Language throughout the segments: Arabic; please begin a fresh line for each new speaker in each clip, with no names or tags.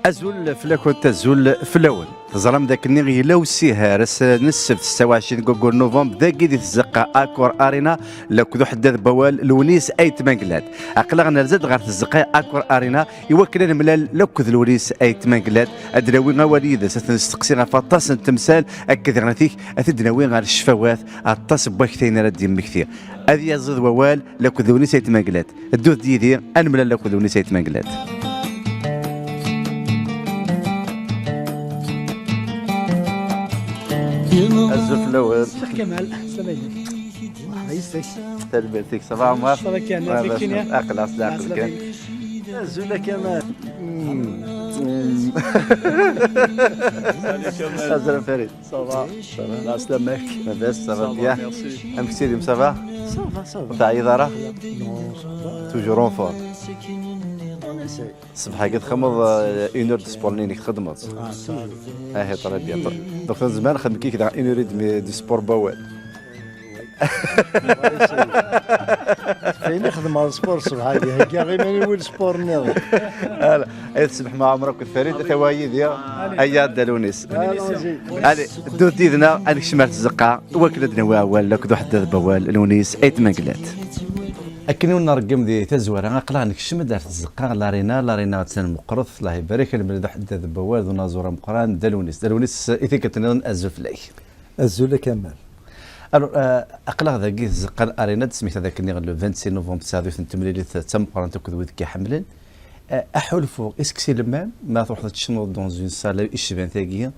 أزول فلاكو تزول فلاون تزرم ذاك النيغي لو سيهارس نسف 26 كوكور نوفمبر ذاك دي تزقى اكور ارينا لك ذو حداد بوال لونيس اي تمانكلات اقلغنا زاد غير تزقى اكور ارينا يوكل الملال لك ذو لونيس اي تمانكلات ادراوي غواليد ستنستقسي غفاطاس التمثال اكد غنثيك اتدناوي غير الشفوات اطاس بوكتين راد مكثير هذه يزيد ووال لك ذو لونيس اي تمانكلات الدوث ديدي الملال لك ذو لونيس اي تمانكلات. الزف الاول
شيخ كمال السلام عليكم. عايزك
تلبيتك صباح عمر
صباح كان فيك فينيا
اقلع صداقك كان
الزول كمال
ازرق فريد
صباح الله يسلمك
لاباس صافا بيان ام كثير صافا
صافا
تاع إدارة
نو
توجور اون فور
صافا
الصباح كي تخمض اون اور دو سبور اللي خدمت اه طرا بيان دونك زمان خدم كي كذا اون اور دو سبور بوال
فين يخدم على السبور الصبح هادي هكا غير ما نقول سبور نيض
لا اي تسبح مع عمرك فريد ثوايد يا ايا دالونيس هذه دو ديدنا انك شمال الزقه وكلتنا واول لك ذو حد بوال لونيس اي تماكلات اكنو نرقم دي تزوره نقلا انك شمال دارت الزقه لارينا تسن مقرض الله يبارك لنا ذو حد بوال ذو نازوره مقران دالونيس ايثيك تنظن ازف لي
الزول كمال
اقلق ذاك الزقه ارينا سميت هذاك اللي غير 26 نوفمبر 1988 تم قران تكذب كي حملن احلفوا اسكسي لما ما تروح تشنو دون اون سال يشبان ثاقيه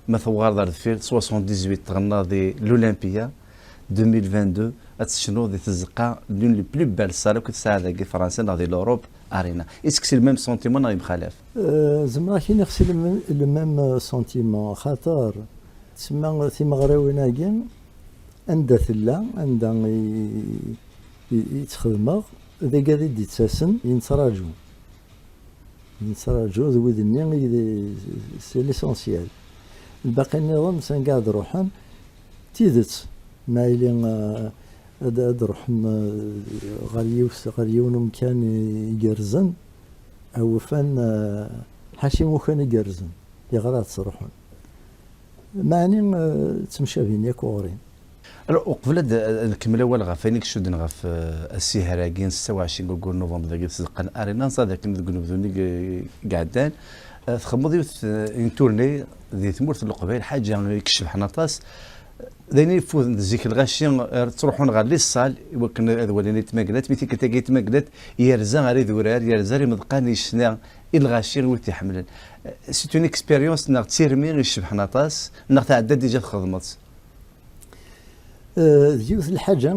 ما ثوار دار الفيل 78 تغنى دي لولمبيا 2022 تشنو دي تزقه لون لي بلو بال سال كنت ساعه ذاك فرنسا دي لوروب ارينا اسكسي الميم سونتيمون راهي مخالف
زعما كي نغسل لو ميم سونتيمون خاطر تسمى تيمغراوينا كين عندها ثلا عندها يتخدمغ ذاك غادي يتساسن ينتراجو ذو ودني سي ليسونسيال الباقي النظام سان قاعد روحن تيدت ما إلي هاد روحن غاليون مكان يقرزن أو فان حاشي مكان يقرزن يغرات صروحن معني تمشابين ياك وغرين
وقبل نكمل اول غافينيك شدن غاف السهراكين 26 كوكور نوفمبر ذاك تزقن ارينا صادق نقولوا بدوني قعدان تخمض اون تورني ذي ثمورت القبائل حاجه يكشف حناطاس ذيني يفوز زيك الغاشي تروحون غير لي الصال وكن وليني تماكلات ميتي كتاكي تماكلات يرزا غير ذورار يرزا مدقاني شنا الغاشي ويتي حملن سي اون اكسبيريونس ناغ تيرمي يشبح حناطاس ناغ تعدى ديجا خدمت
ديوث الحاجة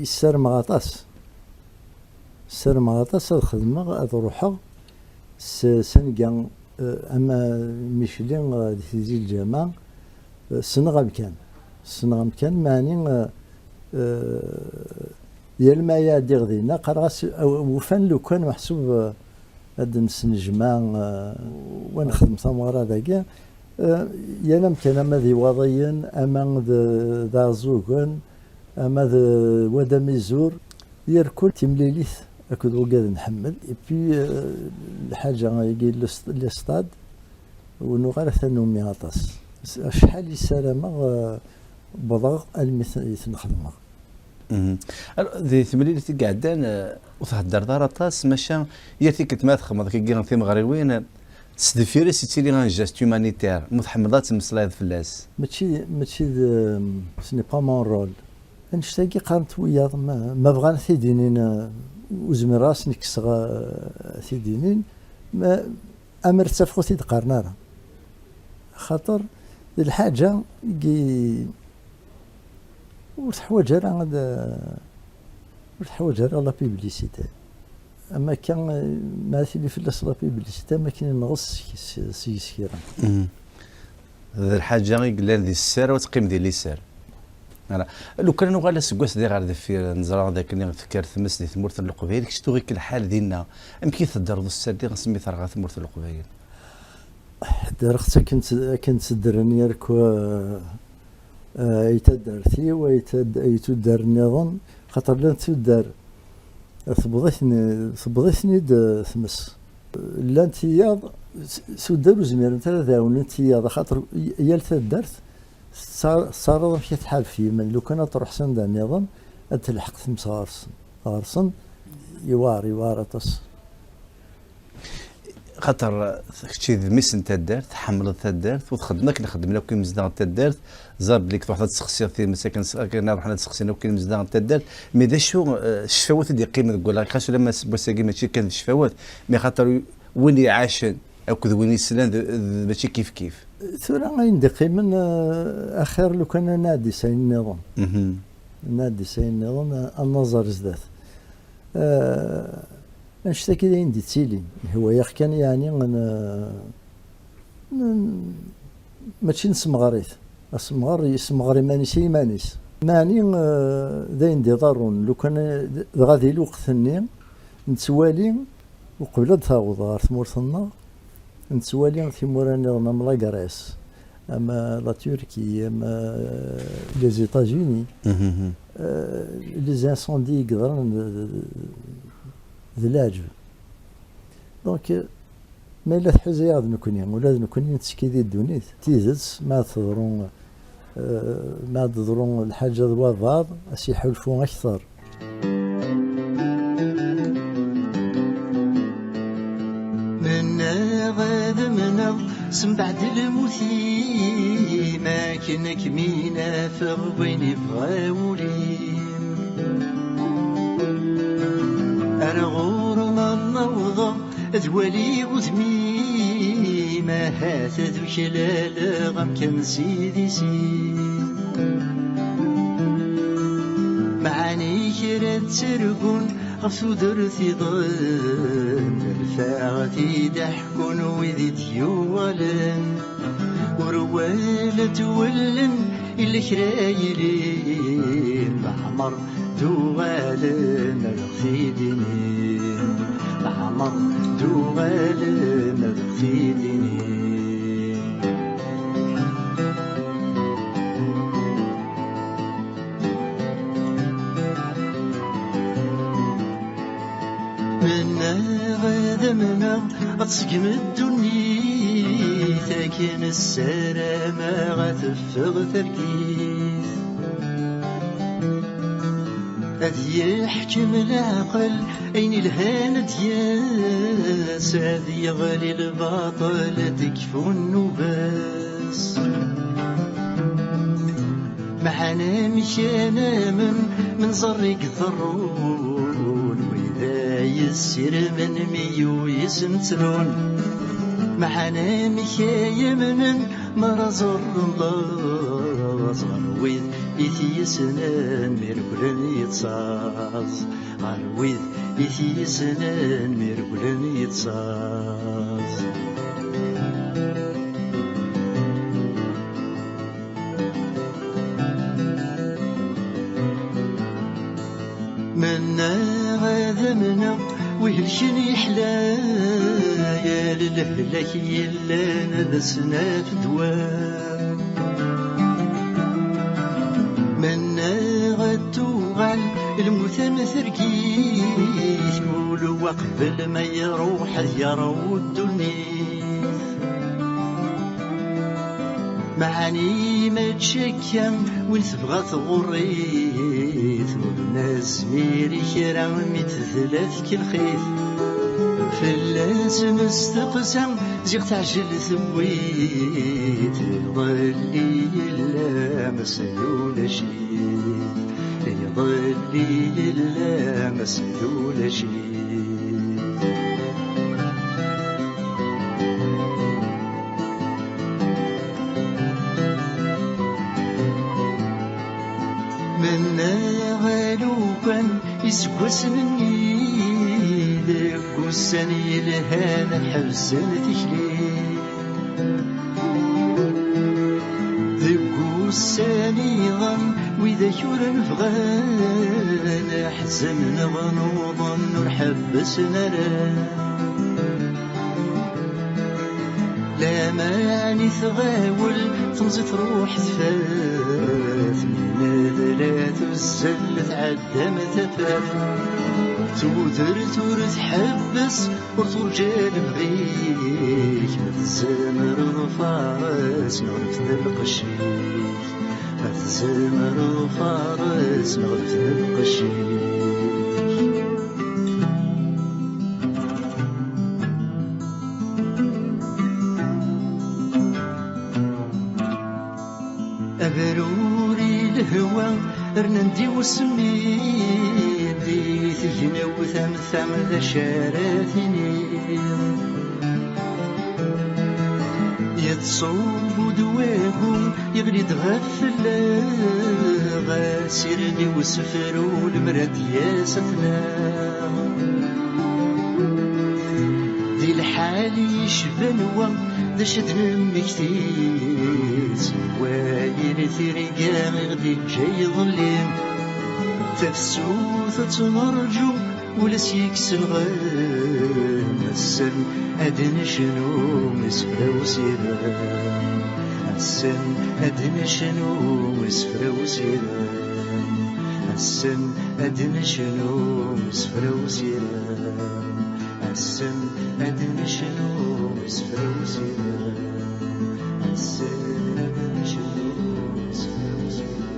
يسار مغاطاس الخدمة غاد روحها سنقا أما ميشلين في الجامعة سنغا مكان معني ديال ما يادي غدينا قراس وفان لو كان محسوب هاد نسنجمع ونخدم ثمرة ذاك ينام كان اما ذي وضيا اما ذا زوغن اما ذا ودا ميزور يركل تمليليث اكد وقاد نحمل بي الحاجه يجي للستاد ونغير ثانو مياطاس شحال يسالم بضغ المثل نخدمه
ذي تمليليث قعدان وتهدر دار طاس ماشا ياتيك تماثخ كي كي في مغربيين تستدفيري سيتيلي غان جاست هومانيتير متحمضات مسلايد فلاس
ماشي سني با مون رول نشتاقي قارنت وياض ما بغانا ثيدينين وزمن راس نكسغ ثيدينين ما امر تفخو ثيد قارنا خاطر الحاجه كي وتحواج على لا بيبليسيتي اما كان ما اللي في لا بيبليسيتي ما كاين نغص سيسكيرا
هذا الحاجه قلنا ذي السار وتقيم ذي اليسار لو كان نغال سكواس دي غير دفير نزرع ذاك اللي فكر ثمس دي ثمورت القبائل كشتو غير الحال ديالنا يمكن تدرض السار دي غنسمي ثرغا ثمورت القبائل
درختها كنت درني ركو يتدرتي ويتدر النظام خاطر لا تدار ثبضتني ثمس لا انتياض سودان وزمير انت داون انتياض خاطر يال تدرت صار في تحال في من لو كان تروح سند النظام تلحق تمس غارسن يوار تص
خاطر كشي ذميس انت دارت تحمل تدارت وتخدمك نخدم لك كيما مزدان تدارت زاب لك واحد التسخسيه في مساكن كنا رحنا تسخسينا وكاين مزدان تدارت مي دا شو الشفاوات اللي قيمه تقول لك خاص لما بوساكي ماشي كان الشفاوات مي خاطر وين عاشن او كذا وين يسلان ماشي كيف
ثورة غاين قيمة اخر لو كان نادي ساين النظام نادي ساين النظام النظر زدات نشتكي داين دي تسيلي هو ياخ كان يعني ماشي نسمغريت يسمغري مانيس ماني داين دي ضرون لو كان غادي الوقت ثاني نتوالي وقبل تاوض غير ثمورتنا نتوالي في موراني ملا كراس اما لا تركي اما لي زيتاجيني لي زانسوندي يقدرون ذي العجب دونك ما إلا تحوزي غاد نكوني ولا نكوني نتسكيدي الدونيت تيزت ما تضرون الحاجة ذو بعض أسي يحولفون أكثر
من غاد من سم بعد الموتي ما كنك مينا فغوين بغاولي أرغور ما النوضة ذوالي وذمي ما هات ذو شلال غم كم سيدي معاني كرات سرقون غفو درثي ضن الفاغتي ضحكون وذي تيوالن وروالة ولن اللي كرايلين محمر دوغالن رغفي دينين محمر دوغالن رغفي دينين منا غدا منا أتسقم الدنيا تاكن السلامة غتفغ تركيز أذ يحكم العقل أين الهان دياس أذ يغلي الباطل تكفو النباس معنا مشانا من زرق ضرون وإذا يسير من ميو يسمترون معنا مشايا من مرزر الله صغر إثي سنان ميرقلن يتصاص غرويذ إثي سنان ميرقلن يتصاص منا غاذا منا ويهلشن يحلا يا للهلك يلا ندسنا في دوام منا غتوغل المثام ثركيث قولوا وقبل ما يروح يروا الدنيا معاني ما تشكم وين تبغى تغريث والناس ميري كرام متثلاث كالخيث فلازم استقسم زيغ تعجل ثويت ظلي إلا مسلول شيء ظلي إلا مسلول شيء منا غالو كان يسقس مني ذاك السني لهذا حبسن تشلي ذاك السني ظن وإذا شور نفغان أحزن نظن وظن نحبس نرى لا ماني ثغاول تنزت روح ثفاث من ذلات الزل تعدى متفاف تودر تحبس وترجع لمغيك ما تزمر الفارس نغرف القشيك ما تزمر الفارس نغرف القشيك أبروري الهوى رنندي وسمين ذي ثجنا وثم ذا شارثني يتصوب دواهم يغلي تغفل غاسرني وسفرو المراد ياسفنا ذي الحال يشبنوا ذا شدن مكتيز وايل ثريقا غدي جاي ظليم تفسوث تمرجو ولس يكسن غير السن أدن شنو مسفر وسيران السن أدن شنو مسفر وسيران السن أدن شنو مسفر وسيران السن أدن شنو مسفر وسيران السن أدن شنو مسفر وسيران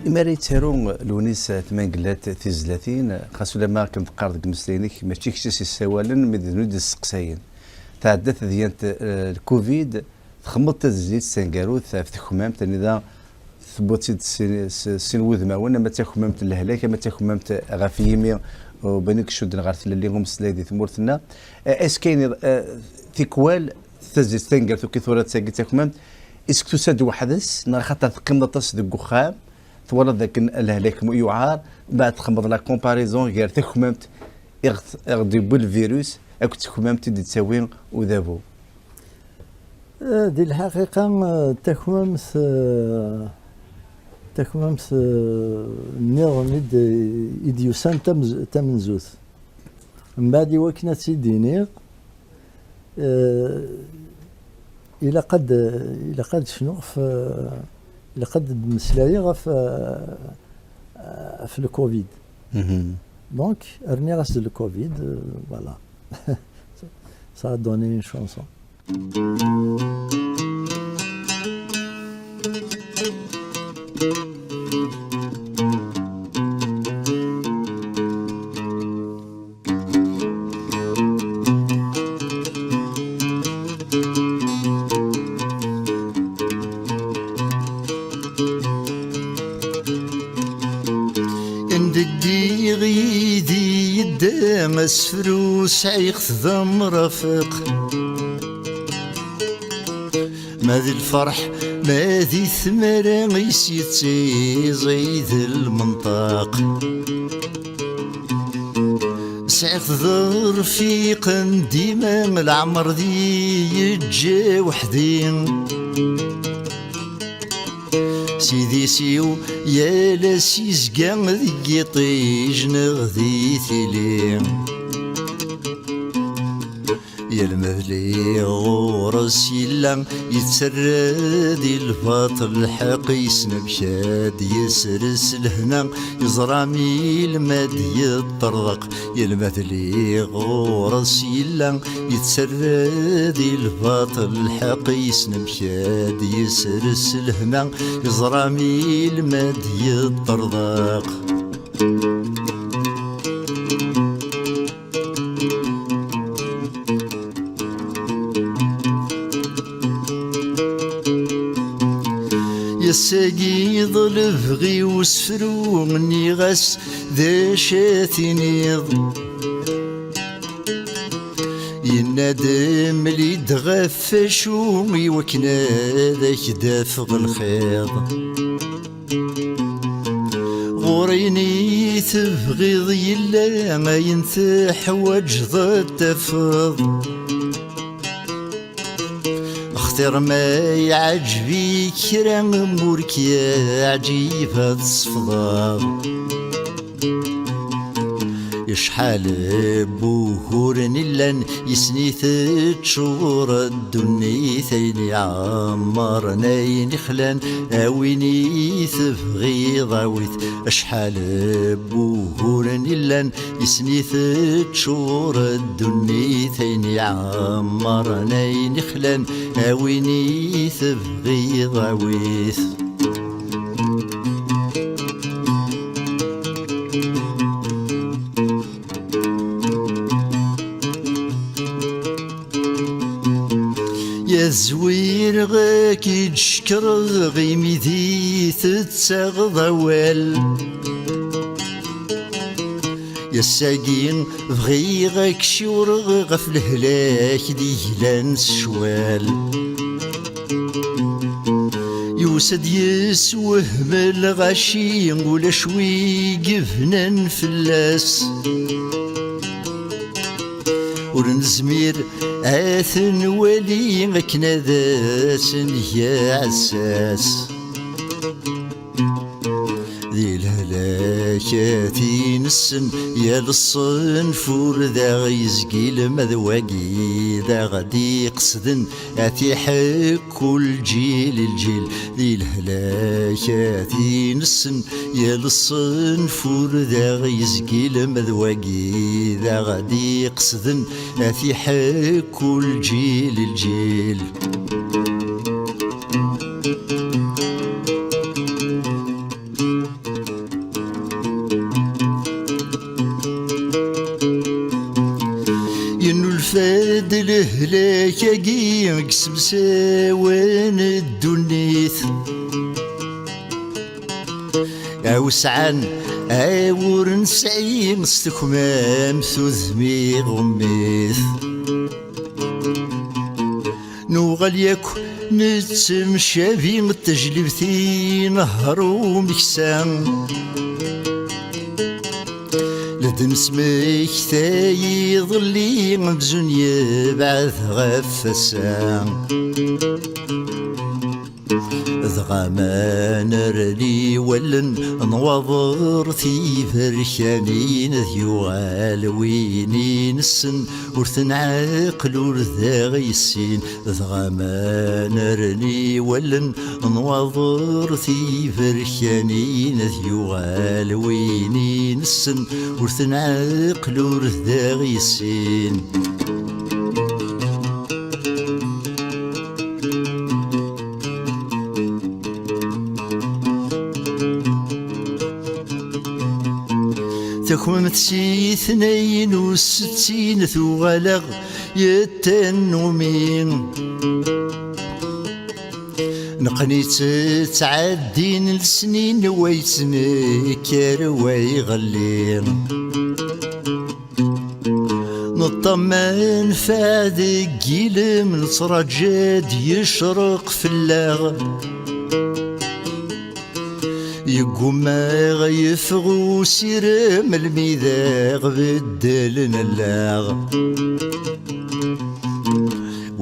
إماري تيرون لونيس ثمان قلات تيزلاتين خاصو لما كنت قارد مسلينك ماشي كشيس السوالن مدنود السقساين تعدت ديانت الكوفيد تخمط تزيد سنقاروث في تخمامت إذا ثبوتي سين وذماون ما تخمامت الهلاك ما تخمامت غافيمي وبنك شدنا غارث اللي هم سلايدي ثمورتنا اسكاين تيكوال تزيد سنقار ثو كثورات ساقي تخمامت اسك تساد وحدث نار خاطر تقمنا تص دك خام تولد ذاك الهلاك يعار بعد تخمض لا كومباريزون غير تخمامت اغدي بالفيروس اكو تخمامت تساوي وذابو
دي الحقيقة تخممت النظام إديوسان تمنزوث من بعد وكنا تيدينيغ إلى قد شنو إلى قد مسلاية في الكوفيد دونك رني غاس الكوفيد فوالا ça a donné une chanson.
مسفر سعيخ ذم رفق ما ذي الفرح ما ذي ثمرة غيسيتي زيد المنطق سعيخ ذا رفيقا ديما العمر ذي يجي وحدين سيدي سيو يا لسيزقا ذي طيج نغذي ثلين يا المذلي غورس يلا يتسرد الباطل حقيس نبشاد يسرس الهنا يزرامي الماد يطرق يا المذلي غورس يلا يتسرد الباطل حقيس نبشاد يسرس الهنا يزرامي الماد يطرق ساقي ظل بغي وسفرو مني غس ذا شاتينيض ينادم لي دغفشو وكنا ذاك دافغ الخيض غوريني تبغيض يلا ما ينتح وجه التفض اختر ما يعجبي كرام مورك يا عجيب هاد الصفضاب يشحال بوهورن اللان يسنيث تشور الدنيا ثين يعمر ناين خلان اويني ثفغي ضاويث اشحال بوهورن اللان يسنيث تشور الدنيا ثين يعمر ناين خلان اويني ثفغي ضاويث يا زوير غاك يتشكر غيمي ذي تتساغ ضوال يا ساقين بغي غاك شورغ غف الهلاك دي هلانس شوال يوسد يسوه بالغاشي ولا شوي قفنان فلاس ورنزمير آثن ولي غكنا ذاسن يا عساس ذي الهلاكاتي نسن يا للصنفور ذا غيزقي المذواقي ذا غدي قصدن اتي حكو الجيل الجيل ذي الهلاكاتي نسن يا للصنفور ذا غيزقي المذواقي ذا غدي قصدن اتي حكو الجيل الجيل فاد الهلاك قسم ساوان الدنيث اوسعن اور نسعي مستكمام ثذمي غميث نوغل ياكو نتمشى في التجلبتي نهر ومكسان لدن سميك ثاي ظلي مبزون يبعث غفسان ذغما نرلي ولن نوضر في فرشانين ذيوال ويني نسن ورثن عقل ورثا غيسين ذغما نرلي ولن نوضر في فرشانين ذيوال ويني نسن ورثن عقل ورثا غيسين تكون تسي 62 ثغلغ يتنومين نقني تعدين السنين ويتنكر ويغلين نطمن فادق جيلم نصرجاد يشرق في اللاغ يقوم غيفغو سيرم الميذاغ بدلنا اللاغ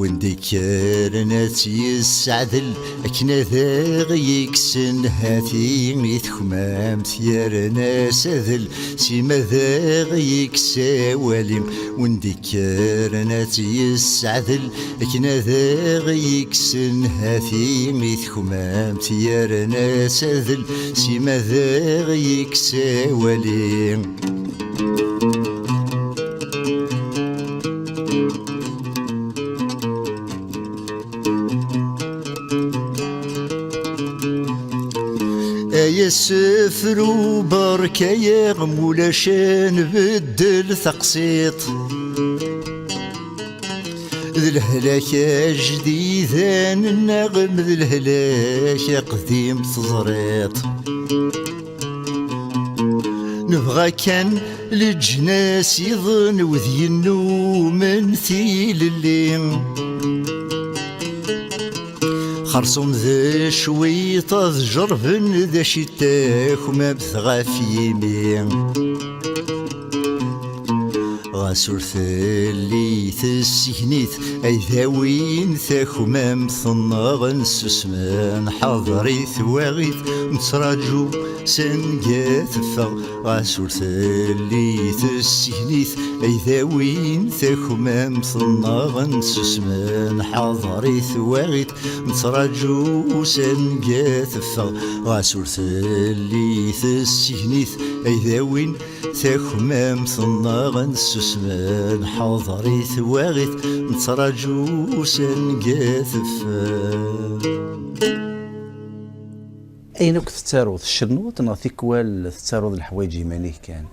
وندي كارنات يسعدل اكنا ذاغ يكسن هاتي يتخمام ثيارنا ساذل سيما ذاغ يكسا والي وندي كارنات يسعدل اكنا ذاغ يكسن هاتي يتخمام ثيارنا ساذل سيما ذاغ يكسا والي يا سفر وبركة يا غمولا شان بدل تقسيط ذي الهلاك جديدة النغم ذي الهلاك قديم تزريط نبغى كان للجناس يظن وذي النوم مثيل الليل خرصوم ذا شويطة جرفن ذا شتاك وما بثغى في يمين غاسور اللي تسكنيت أي ذاوين ثاكمام ثنغن سسمان حضري ثواغيت نتراجو سنقات فغ غاسور اللي تسكنيت أي ذاوين ثاكمام ثنغن سسمان حضري ثواغيت نتراجو سنقات فغ غاسور اللي تسكنيت أي ذاوين ثاكمام ثنغن سسمان حضري ثواغيت نتراجو سنقات
أين كنت تتاروض الشرنوط نغ تيكوال تتاروض الحوايج يمانيه كان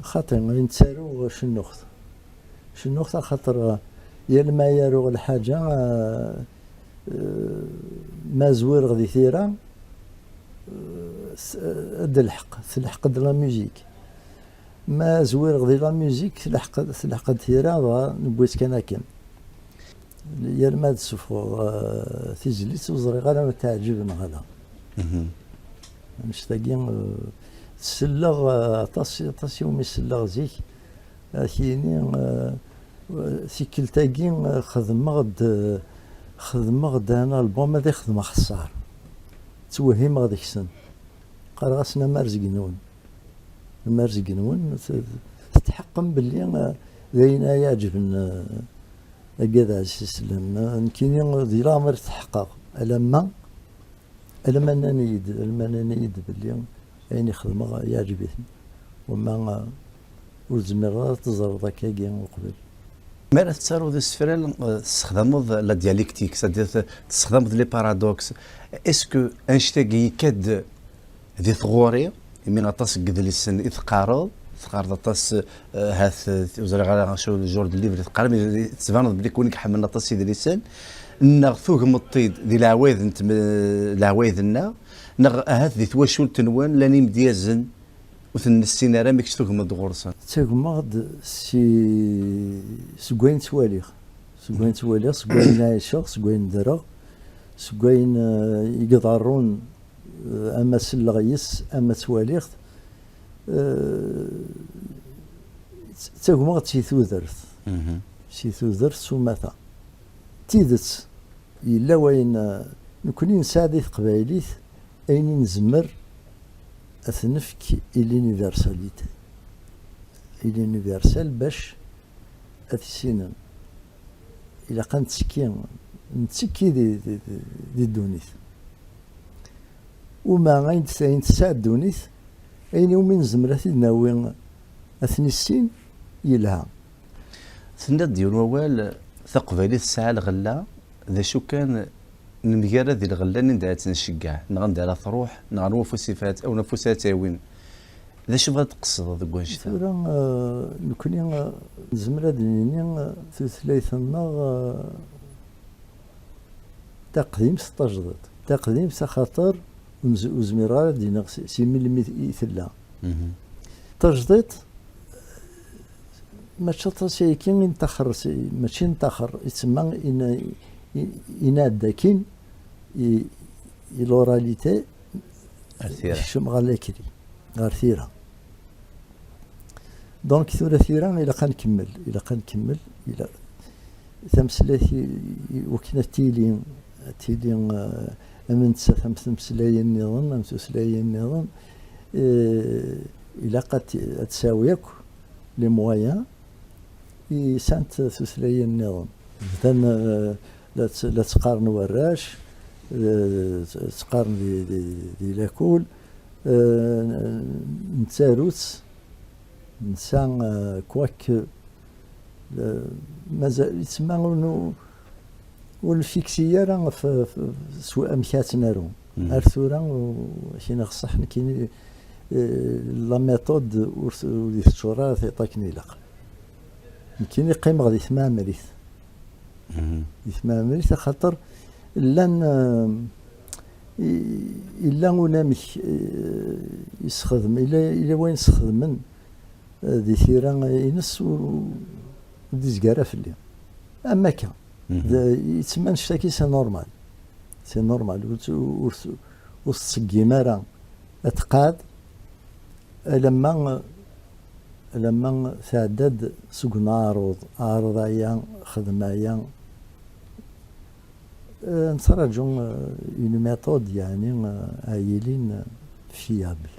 خاطر نتسارو شنوخت خاطر يا لما يارو الحاجة ما زوير غدي ثيرا اد الحق تلحق د لا ميوزيك ما زوير غدي لا ميوزيك تلحق ثيرا نبويت كان كان يا لما تسفو تيجليس وزري غير ما تعجبنا هذا مشتاقين تسلغ طاس يوم يسلغ زيك كيني سيكلتاكين خدم غد انا البوم هذا خدمه خسار توهم غادي يحسن قال غاسنا مارزقنون تتحقم باللي لينا يعجبنا هكذا السلام يمكن دي الامر تحقق لما انا نيد باللي يعني خدمه يعجبتني وما وزمر تزرد هكاكي وقبل
ما تسارو ذا السفرال تستخدموض لا دياليكتيك تستخدموض لي بارادوكس اسكو انشتاقي كاد ذي ثغوري من اطاس قد لسن اذ قارض اطاس هاث وزري غالا شو الجورد الليفر تقارب تبان بلي كونك حملنا اطاس ذي لسان نغ مطيد ذي العوايد انت العوايدنا نغ هاث ذي تواشول تنوان لاني مديازن وثن السينارا ميكش ثوكم الدغورسان
تاكماض سكوين تواليخ سكوين عايشة سكوين درا سكوين يقدرون اما سلغيس اما تواليخ تاكماض سي ثوذرث سوماثا تيدت إلا وين نكوني نساعد قبايليت أين نزمر أثنفك إلينيفرسال باش أثسينا إلا كان نتسكي دي الدونيث وما غاين تساعد دونيث أين يومين زمرة ناوي أثني السين يلها
ثنا ديال ووال ثقبالي الساعة الغلا ذا شو كان نمجرد ذي الغلا ندعت نشجع نغندى على ثروح نغنو فوسيفات أو نفوسات وين ذا شو بغات تقصد ذا كواش
ثورة نكوني زمرة ديني ثلاثة تقديم 16 تقديم سخاطر وزميرة دينا سي ملي يثلا تجديد ماشي طاسي كين ينتخر ماشي ينتخر يتسمى ينادى لوراليتي شم غالاكري غارثيرا دونك ثورة ثيرا إلا كنكمل إلا تمثلاتي وكنا تيلين أمن تمثلايا النظام أمثلايا النظام إلا قد تساويك لي مويان سانت ثلاثي النظام مثلا لا تقارن وراش تقارن دي لاكول نتاروت نسان كواك مازال يتسمى والفيكسيه راه في سواء مشاتنا رو ارثورا شي نغصح كاين لا ميثود ولي الشورى تعطيكني لق يمكن يقيم غادي يسمع مريث خاطر إلا ونامك يستخدم إلا وين يستخدم ذي ثيرا ينس ودي زكارة في الليل أما كان يتسمى نشتاكي سي نورمال وتسقي مرة أتقاد لما لما تعدد سوق نعرض عرضايا خدمايا نتراجعوا اون ميثود يعني عايلين فيابل.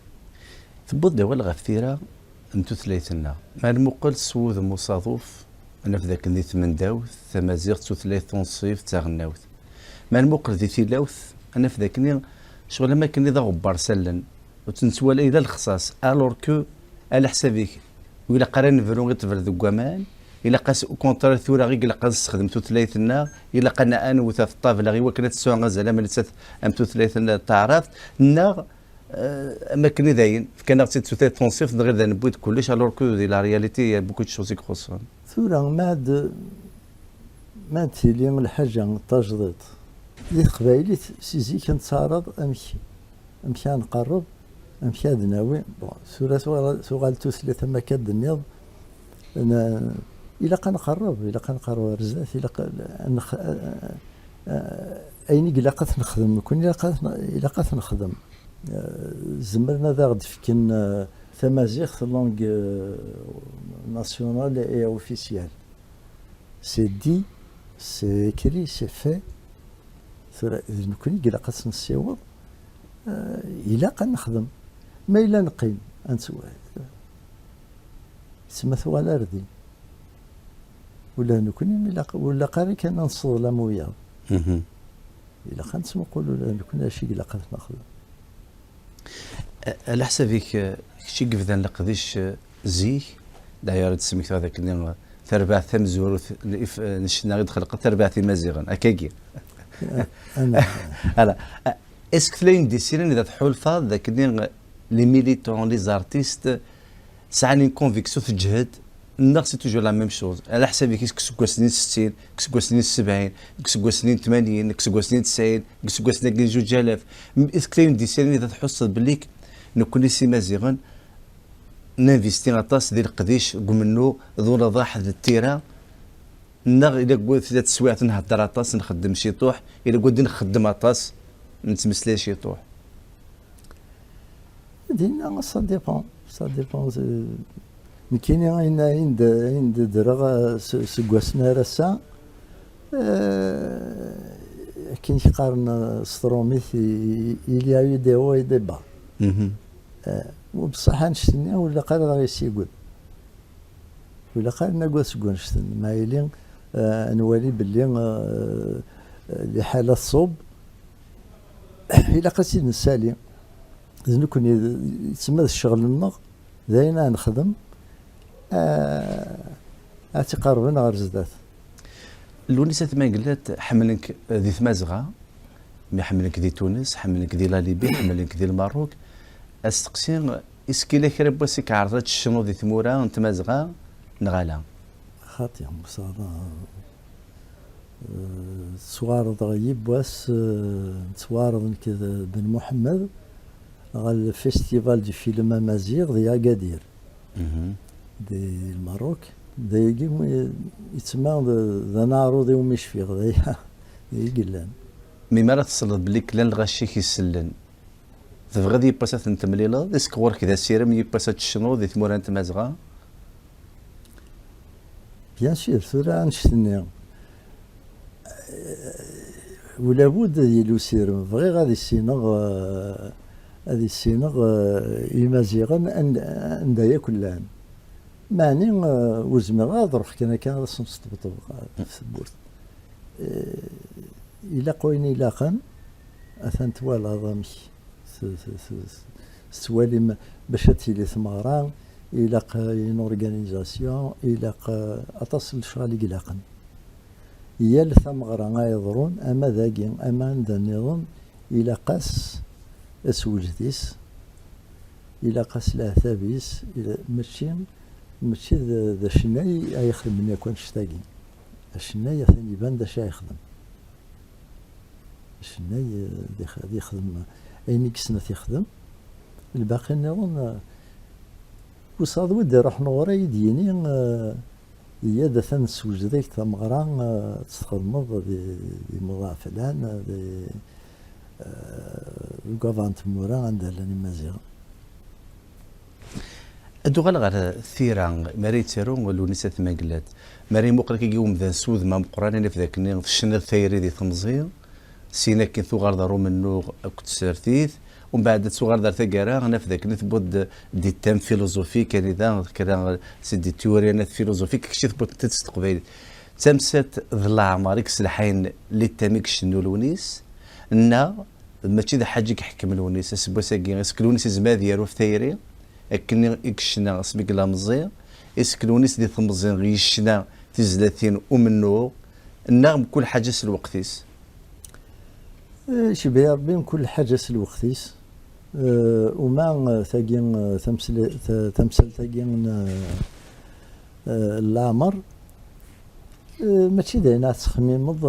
تبود دول غفيرة انتو ثلاثنا ما المقل سوذ مصادف انا في ذاك نيت من داوث ثمازيغ ثلاث تنصيف تاغناوث ما المقل ذي تيلاوث انا في ذاك ني شغل ما كني ذا غبار سلن وتنسوى الى الخصاص الور كو على حسابك ولا قران نفرو غير تفر ذو كمان الا قاس كونتر ثورا غير قاس نستخدم ثلاثنا الا قنا انا وثا في الطابله غير وكانت السوق غزاله من ام ثلاثنا تعرفت نا اما كني داين كان غتي ثلاث تنصيف غير ذا نبوت كلش الور كو دي لا رياليتي بوكو دو شوز يخصون
ثورا ما تيلي الحاجه تجديد اللي قبايلي سيزي كانت تعرض امشي نقرب امشي ناوي بون سورة ثلاثة ما كاد انا الى كنقرب رزات ايني قلاقات نخدم كون الى قات نخدم زمرنا ذا غد فكن تمازيغ لونغ ناسيونال اي اوفيسيال سي دي سي كري سي في ثورة كون قلاقات نسيوض الى نخدم ما إلا نقيم أنسوا تسمى ثوال أردي ولا نكون ولا قاري كان نصور لا مويا إلا خنت نقولوا لا نكون شي إلا قد ناخذ
على حسابك شي قفذان لقديش زيك داير تسميك هذاك اللي تربع ثم زور نشنا غير خلق تربع في مزيغا أكاكي
أنا
هلا اسك ثلاين دي سيرين إذا تحول فاض ذاك اللي لي ميليتون لي زارتيست ساعة كونفيكسيون في الجهد الناس سي توجور لا ميم شوز على حسابي كسكوا سنين 60 كسكوا سنين 70 كسكوا سنين 80 كسكوا سنين 90 كسكوا سنين 2000 اسكليم دي سيرين اذا تحس بليك نكون سي مازيغن نانفيستي غطاس ديال القديش قمنو ذو رضاح التيرا نغ الى قلت ثلاث سوايع نهضر اطاس نخدم شي طوح الى قلت نخدم اطاس نتمسلي شي طوح
دينا سا ديبون كاين عند درا سكواسنا راسا كاين شي قارن ستروميث إليا يو دي هو دي با وبصح نشتني ولا قال غير سيقول ولا قال نقول سكون نشتن ما يلين نولي باللي لحالة الصوب إلا قاسي نسالي نكون يتسمى الشغل النغ داينا نخدم اعتقاربنا غير زدات
الونيسات ما قلت حملك ذي ثمازغه مي حملك ذي تونس حملك ذي لا ليبي حملك ذي الماروك استقسين اسكيلا كرا بوسك عرضت شنو ذي ثموره انت مازغه نغالا
خاطي مصابه توارد غيب واس توارد كذا بن محمد على الفيستيفال دي فيلم امازيغ ديال اكادير دي الماروك دايجي يتسمى ذا نارو دي ومشفيغ ذا يقلان
مي مرة تصل بليك لان الغاشي كيسلن تبغى ذي باسات انت مليله ديسك ورك ذا سيرم يباسات شنو ذي ثمورة انت مازغه
بيان سور ثورة نشتني ولا بد يلو سيرم بغي غادي السينغ هذه السينغ يمازيغن ندايا كلان معني وزمر اضرح كان راسهم نستبطو في البورت الى قويني لاقا اثن توال هضامي سوالي باش تيلي ثماران الى اون اورغانيزاسيون الى اتصل شغالي قلاقا هي الثمغرة غايضرون اما ذاكي اما عند النظام الى قاس اسوجديس الى قاس لاثابيس الى ماشي ذا شناي يخدم من يكون شتاقي الشناي ثاني يبان ذا شا يخدم الشناي يخدم اين كسنة يخدم الباقي نظن وصاد ودي روح نورا يديني هي ذا ثان سوجديك ثمغران تستخدم دي مضاعفلان دي الكافانت مورا عندها لاني مازيغ
الدوغال غير ثيران ماري تيرو لونيسة ماقلات ماري مقرا كيقوم ذا سوذ ما مقرانين في ذاك النيل في الشنة الثيري دي تمزيل سينا كي ثوغار دارو منو كنت سارتيث ومن بعد ثوغار دار ثقارا انا في ذاك نثبت دي تام فيلوزوفي كان اذا كذا سيدي تيوريانات فيلوزوفي كشي ثبت تستقبل تمست ظلا عمارك سلحين اللي تاميك شنو لونيس نا ماشي ذا حاجه كيحكم لونيس سبوا ساكي اسكلونيس زماد يارو في ثيري اكني اكشنا سبيك لا مزيان اسكلونيس دي ثمزين غيشنا تزلاتين ومنو النغم كل حاجه سلوقتيس
شبيه ربي كل حاجه سلوقتيس وما ثاقين تمثل ثاقين العمر ماشي داينا تخميمض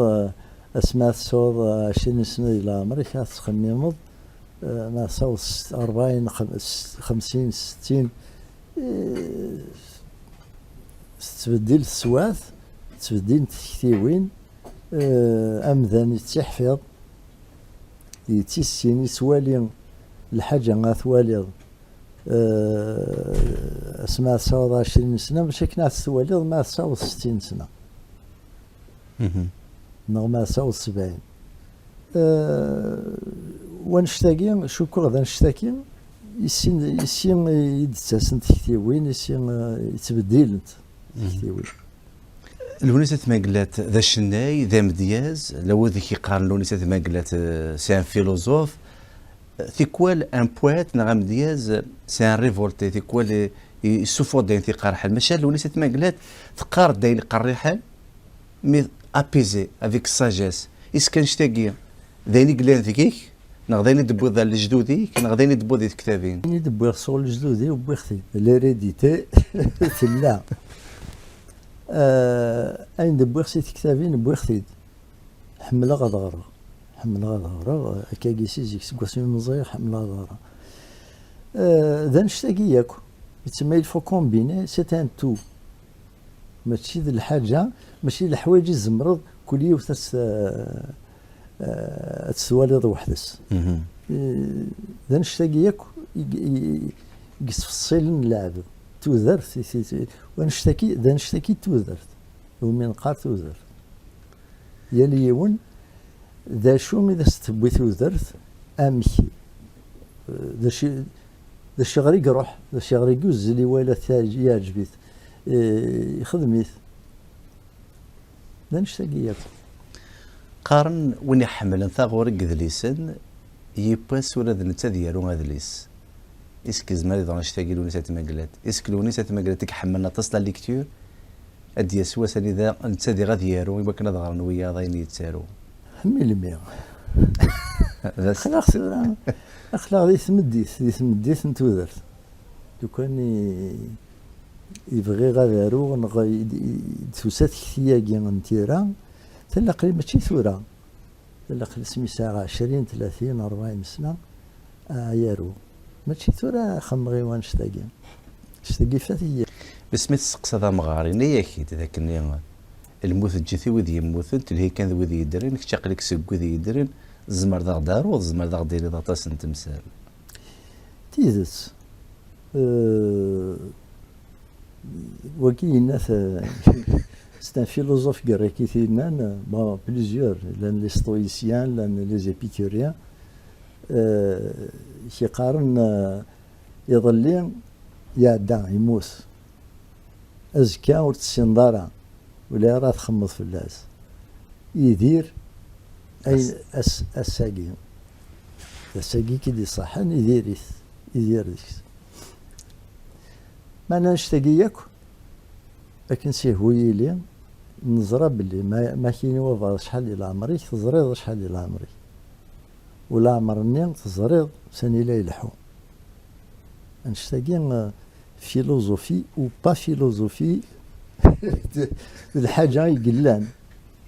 اسماء الصور 20 سنه الى عمري تخميمض ما صوص 40 50 60 تبدل السواث تبدل التكتيوين امذان تحفظ يتسين يسوالي الحاجه غاثوالي اسماء صور 20 سنه باش كنا تسوالي ما صور 60 سنه نغما صور 70 ونشتاقي شكرا ذا نشتاقي يسين يدساسن تكتيوين يسين يتبدل تكتيوين
لونيسة ماقلات ذا الشناي ذا مدياز لو ذيك يقارن لونيسة ماقلات سي ان فيلوزوف ثيكوال ان بويت نغام دياز سي ان ريفولتي ثيكوال يسوفو داين ثي قارحل ماشي لونيسة ماقلات تقار داين قريحل مي ابيزي افيك ساجيس كان شتاقي ذاين قلان ذيك نغداني دبو ذا الجدودي نغداني دبو ذي الكتابين
ني دبو صول الجدودي وبوختي ليريديتي تلا اين دبو خسيت كتابين بوختي حمل غدغره كاكيسي زيك سكواسيون مزير حمل غدغره ذا نشتاقي ياكو يتسمى الفو كومبيني سي ان تو ماشي ذي الحاجه ماشي الحوايج الزمرض كل يوم تسواليض وحدس ذا نشتاقي ياكو يقص اللاعب توذرت ونشتكي ذا نشتكي توذرت ومن قار توذرت يلي يون ذا شو إذا ستبوي توذرت أمشي ذا شي غير يروح ذا شي غير يجوز اللي ولا يعجبيت يخدميت ذا نشتاقي ياكو
قارن وين يحمل ثاغور قذليسن يباس ولا ذا ديالو هذليس اسك زمان اذا نشتاقي لونيسة ماقلات اسك لونيسة ماقلات كحملنا تصل ليكتور ادي سواس اذا انت دي غادي يارو يبقى كنا ظهرنا ويا ضاين يتسارو
همي المية اخلاق ذي ثمديث نتوذرت لو كان يبغي غادي يارو توسات كثياكي نتيرا تلاقي ماشي ثورة تلاقي سمي ساعة 20 30 40 سنة يارو ماشي ثورة خمغي وانشتاقي فاتي
بسميت السقسة ذا مغاري نيا كيد ذاك النيا الموت جيثي وذي يموثن تلهي كان وذي يدرين كتشاق لك سق وذي يدرين الزمر ذا غدارو الزمر ذا غديري ذا طاسن تمثال
تيزت وكي الناس c'est un philosophe grec qui bon, plusieurs, les stoïciens, les épicuriens, يقارن يظلين يعدى يموت أزكى ورتسين دارا ولا راه تخمض في اللاس يدير أي الساقي كي دي صحن يدير ديك ما نشتاقي ياكو لكن سيهوي لي نزرى باللي ما كاين وفا شحال الى عمري تزريض شحال الى عمري ولا عمرني تزريض سني لا يلحو نشتاقي فيلوزوفي و با فيلوزوفي الحاجه يقلان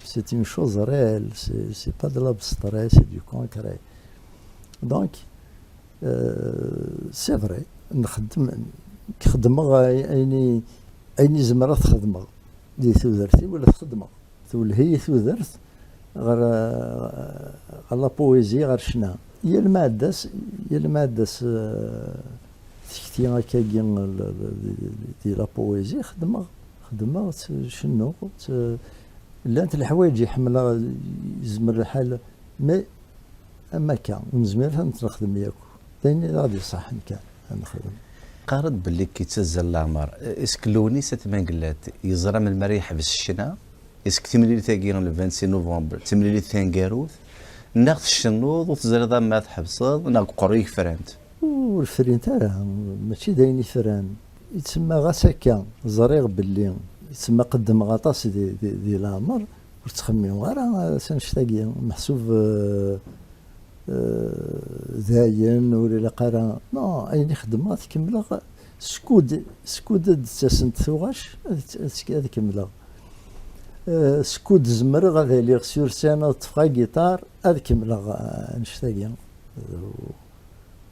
سي اون شوز ريال سي با دو لابستري سي دو كونكري دونك سي فري نخدم أيني زمرة تخدمها دي ثوذرتي ولا تخدمها تقول هي ثوذرت غير لا بويزي غير شنا هي المادس تكتي هكا ديال لا بويزي خدمة شنو لانت الحوايج يحملها يزمر الحال مي اما كان نزمر نخدم ياكو ثاني غادي صح كان نخدم
قارد باللي كيتسزل العمر اسك لوني ستمان قلات يزرى من المريح بس الشنا اسك تمليلي تاكي 26 نوفمبر تمليلي ثانكاروث ناخذ الشنوض وتزرد ما تحبصد ناخذ قريك فرانت
والفرين تاعها ماشي دايني فران يتسمى غاساكا زريغ باللي يتسمى قدم غطاس دي العمر وتخمم غير سنشتاقي محسوب زاين ولا قرا نو اين خدمه تكمل سكود تسنت ثواش هذا كمل سكود زمر غادي لي سور سانه تفقا جيتار هذا كمل نشتاقي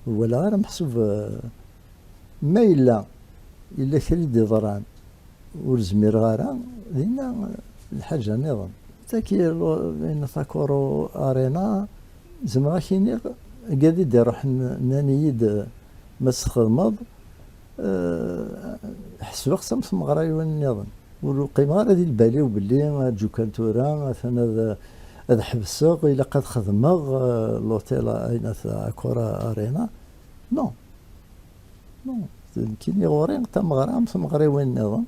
ولا غير محسوب ما الا كريد ضران والزمير غارا هنا الحاجه نظام تاكي بين تاكورو ارينا زعما كاين قادي يروح نانيد ما تخدمض حس وقت ثم غرايوان النظام والقيمه غير هذه البالي وباللي جو كالتورا مثلا هذا حبسوق الا قد خدمه لوتيل اين كورا ارينا نو كاين غورين تم غرام ثم غرايوان النظام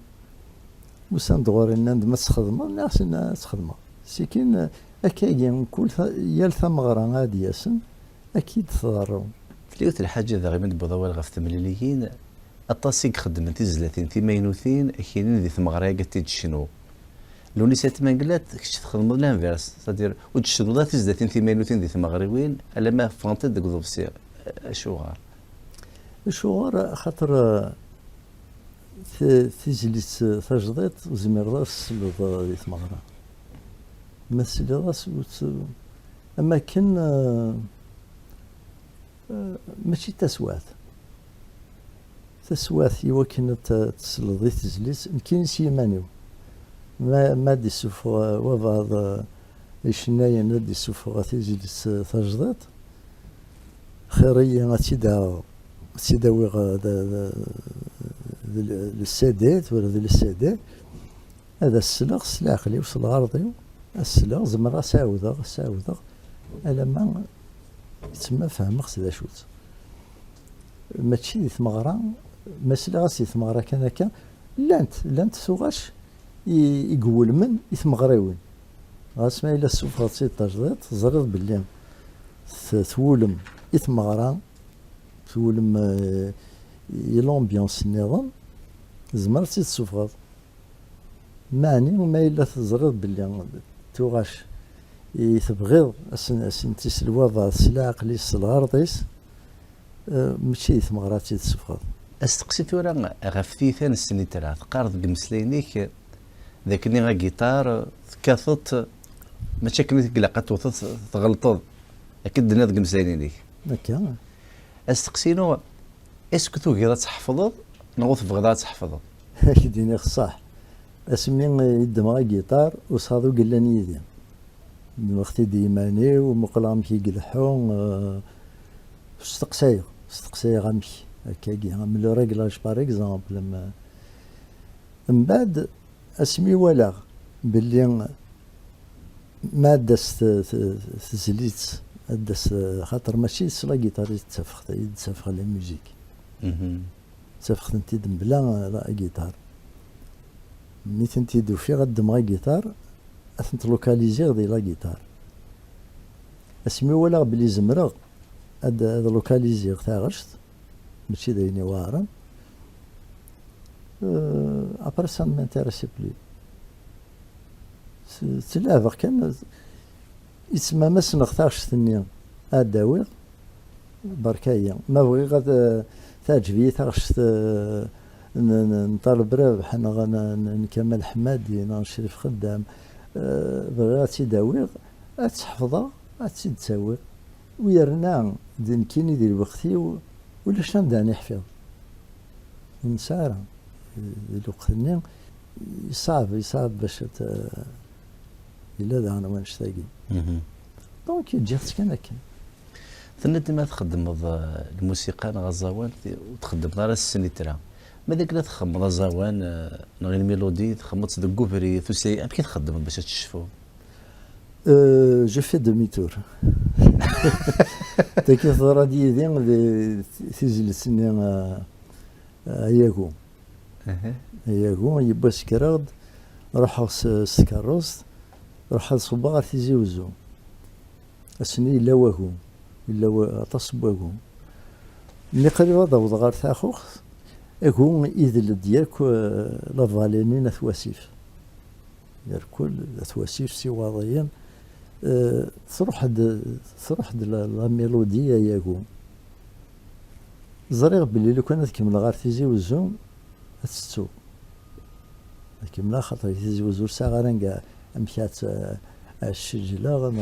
وسند غورين ما تخدمه الناس تخدمه سكين أكاين كل يال ثمغرة غادي ياسن أكيد تضرهم.
تليوت الحاجة ذا غيمد بضوال غف تمليليين الطاسيق خدمة تزلاتين تيمينوثين أكيدين ذي ثمغرة قد شنو لوني سات ما قلت كش تخدم لانفيرس صدير وتشدو تزلاتين تيمينوثين ذي ثمغريوين ألا ما فانت دك ضفسي شوغار
شوغار خاطر تجلس تجديد وزمير راس ذي ثمغرة مثل راس اما كان ماشي تسوات يمكن تسلضي تزليس كاين سيمانيو ما دي سوف وبعض الشنايا ندي سوف غتجلس تجديد خيريه تيداوي للسادات ولا للسادات هذا السلاق سلاقلي وصل غارضي السلاق زمرا ساوده على ما يتسمى فهم خص شوت ماشي ثمغرا مسلا غاسي ثمغرا كان لانت سوغاش يقول من يثمغريوين غاسما الا السوف غاتسي تجديد زرد باللي ثولم يثمغرا ثولم لومبيونس النظام زمرتي تسوفغ معني وما الا تزرد باللي توغاش يتبغيض اسن تسلوا السلاق لي الغرضيس ماشي ثمغراتي تسوفغ
استقسيت ورا غفتيثان السني ثلاث قارض قمسلينيك ذاك اللي غا جيتار كاثط ماشي كنت قلقت تغلطض اكيد ناض قمسلينيك
هكا
استقسينو اسكو توغي تحفظ نغوث بغدا تحفظ
يديني صح اسمي يدمغ جيتار وصادو قلاني يدي وقتي ديماني ومقلام كي يقلحون استقساي غامي هكاكي من لو ريغلاج باغ اكزومبل من بعد اسمي ولا باللي ما دست تزليت دست خاطر ماشي سلا جيتار يتسافخ لا ميوزيك تسافخ انت بلا لا جيتار ملي تنتي دوفي غدم غا جيتار اثنت لوكاليزير ديال لا جيتار اسمي ولا بلي زمرغ هاد لوكاليزير تاع غشت ماشي دايني واعرا ابري سا مانتيريسي بلي تلعب كان يتسمى ما سنختارش ثنيا اداوي بركايه ما بغي غاد تعجبي تاغش نطالب رابح انا نكمل حمادي انا شريف خدام بغيتي داوي تحفظها تزيد تساوي ويرنا دين كيني ديال وقتي ولا شنو داني حفظ نسارة الوقت يصعب باش الا انا ما نشتاقي دونك جات كان هكا
ثنت ما تخدم الموسيقى نغ الزوان وتخدم نهار السنيترا ما ذاك لا تخمض الزوان نغ الميلودي تخمض ذاك كوفري ثوسي كي تخدم باش تشوفو
جو في دومي تور تاكي ثرا ديالي تيزل سنين ياكو يبا سكراد روح سكروس روح صباغ تيزي وزو اسني الا واكو الا تصبواكو ملي قريب ضوض غار تاخوخ اكو اذل ديالك لا فالينين ثواسيف يركل ثواسيف سي واضيين تروح لا ميلوديا ياكو زريغ بلي لو كانت كمل غار تيزي وزو تستو كملا خاطر تيزي وزو ساغران كاع مشات الشجله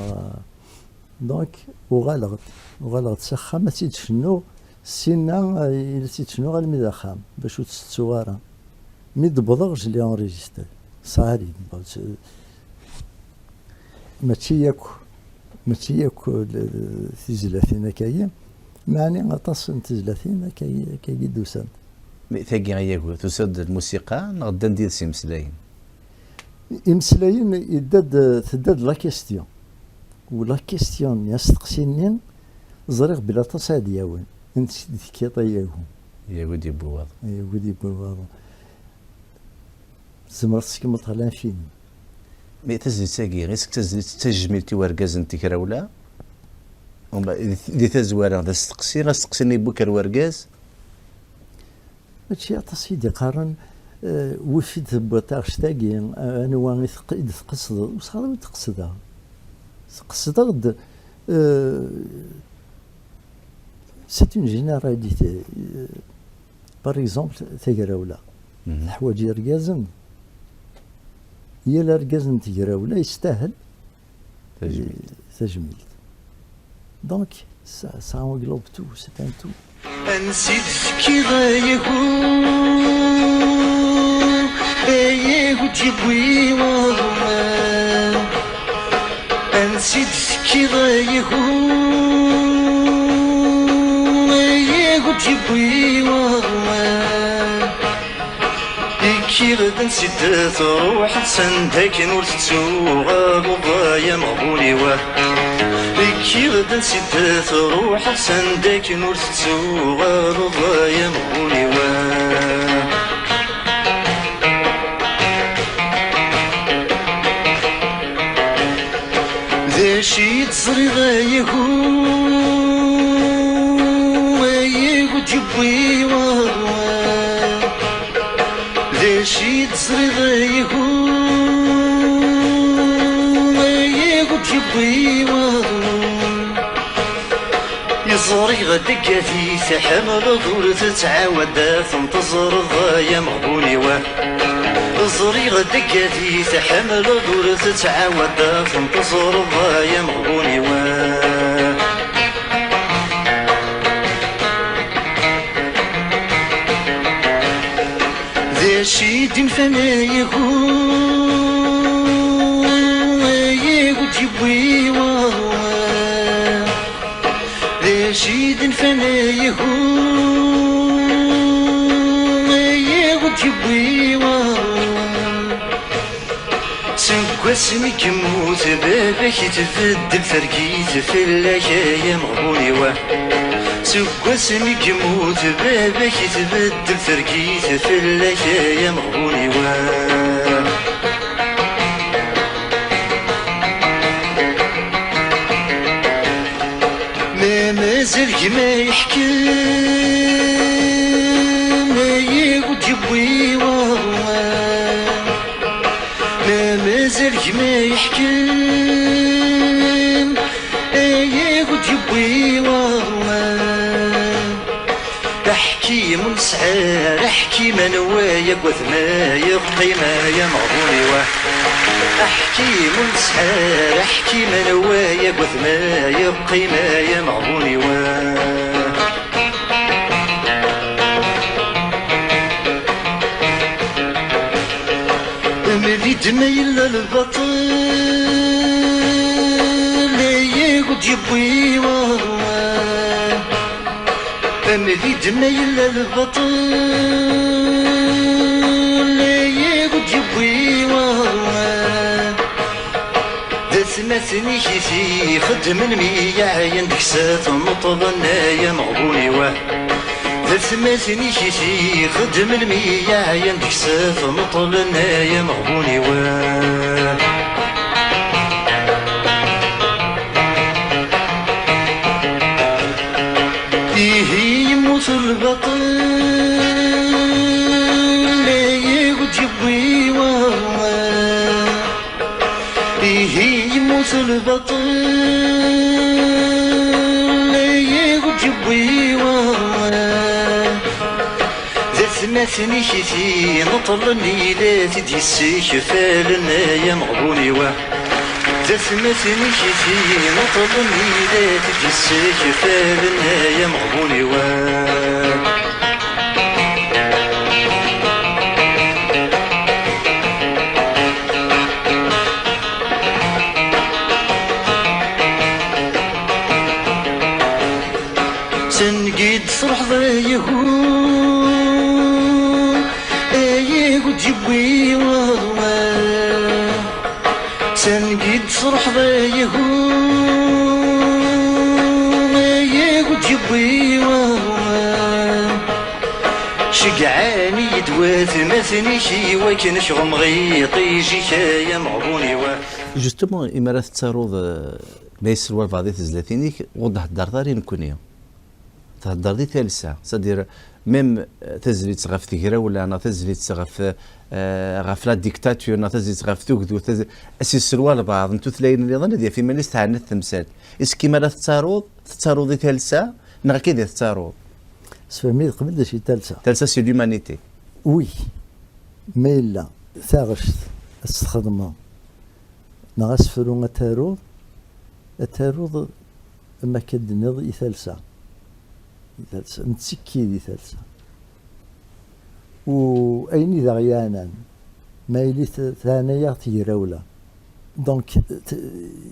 دونك وغالغ تسخى ما تيتشنو سينا إلا تيتشنو غير مي داخام باش تستو غارا مي دبضغ لي اونريجيستر صاري ماشي ياكو تيزلاتين كاين معني غطاس تيزلاتين كاي دوسان
ثاقي غياكو تسد الموسيقى نغدا ندير سي مسلاين
يمسلاين تداد لا كيستيون ولا كيستيون يستقسينين زريغ بلا تصاد ياون انت كيطا
ياكو دي بوواض
زمرت كيما طالعين فين
مي تزيد تاقي غير تجميلتي وركاز انت كراولا دي تزوارا دا استقسي غاستقسيني بوكر وركاز
هادشي عطا سيدي قارن وفيت بوطاغش تاقي انا واني تقصد وصغار تقصدها غد سيت اون جينيراليتي باغ اكزومبل تاكراولا الحوايج ركازن هي لا ركازن تكراولا يستاهل تجميل دونك سا انغلوب تو سي ان تو
نسيت كي ضايقو تجيبوي والله نسيت كي ضايقو تجيبوي والله كي غدا نسيت تروح تسندك نور تسوغ وضايا مغبوني واه كي غدا نسيت تروح تسندك نور تسوغ وضايا مغبوني واه ذا شي تصري ضايقو تجيبوي والله ذا شي تصري ضايقو تجيبوي والله يزوري غدقاتي تحمل ظهور تتعاود تنتظر ضايا مغبوني واه زوري غدقاتي تحمل ظهور تتعاود تنتظر ضايا مغبوني واه ذا شي فما تجيبوي والله ذا شي فما تجيبوي والله سكواسمي كموت باباك تفدل فرقيت في اللاكايا مغبوني واه سكواسمي كموت باباك تبدل فرقيت في اللاكايا مغبوني واه مازال كما يحكي تجيبوي والله مازال كما يحكي تجيبوي والله احكي من سعار احكي ما نوايا قثما يبقي ما يا مغبوني واه احكي من سعار احكي ما نوايا قثما يبقي ما يا مغبوني واه ملي تميل البطل لا تجيبوي والله ذي دنا يلا البطل يقول جبوي والله ذا سماسني كيسي خدم المية عين دكسات نطلنا يا مغبوني واه ذا سماسني كيسي خدم المية عين دكسات نطلنا يا مغبوني واه فيه يموت البطل لا يجبي والله فيه يموت البطل لا يجبي والله ذا سماسني كيسي نطلني لا تدي السيكفالنا يا مغبوني واه ذا سماسني كيسي نطلني لا تجي السيكفالنا يا مغبوني واه سنقيد صرح ضايهو ايه جبوي والله سنقيد صرح ضايهو ايه جبوي والله شقعاني يدوات مثني شي وكن شغم غيطي جيكا يا معبوني واه
جوستومون إمارات التاروض ما يسروا بعضي تزلاتينيك وضح الدار داري نكونيا تهدر دي ثالثة سادير ميم تزليت غاف ثيرا ولا انا تزليت غاف غاف لا ديكتاتور انا تزليت غاف ثوكدو اسي سروال بعض انتو ثلاين اللي ظن ديال فيما ليست عن التمثال اسكي مالا تتاروض دي ثالثة نغا كي ديال التاروض
سفهمي قبل دا شي
ثالثة سي لومانيتي
وي ما إلا ثاغشت استخدمها نغاس فرو التاروض اما كدنيض ثالثة نتسكي دي ثالثة وأين إذا غيانا ما يلي ثانية تيراولا دونك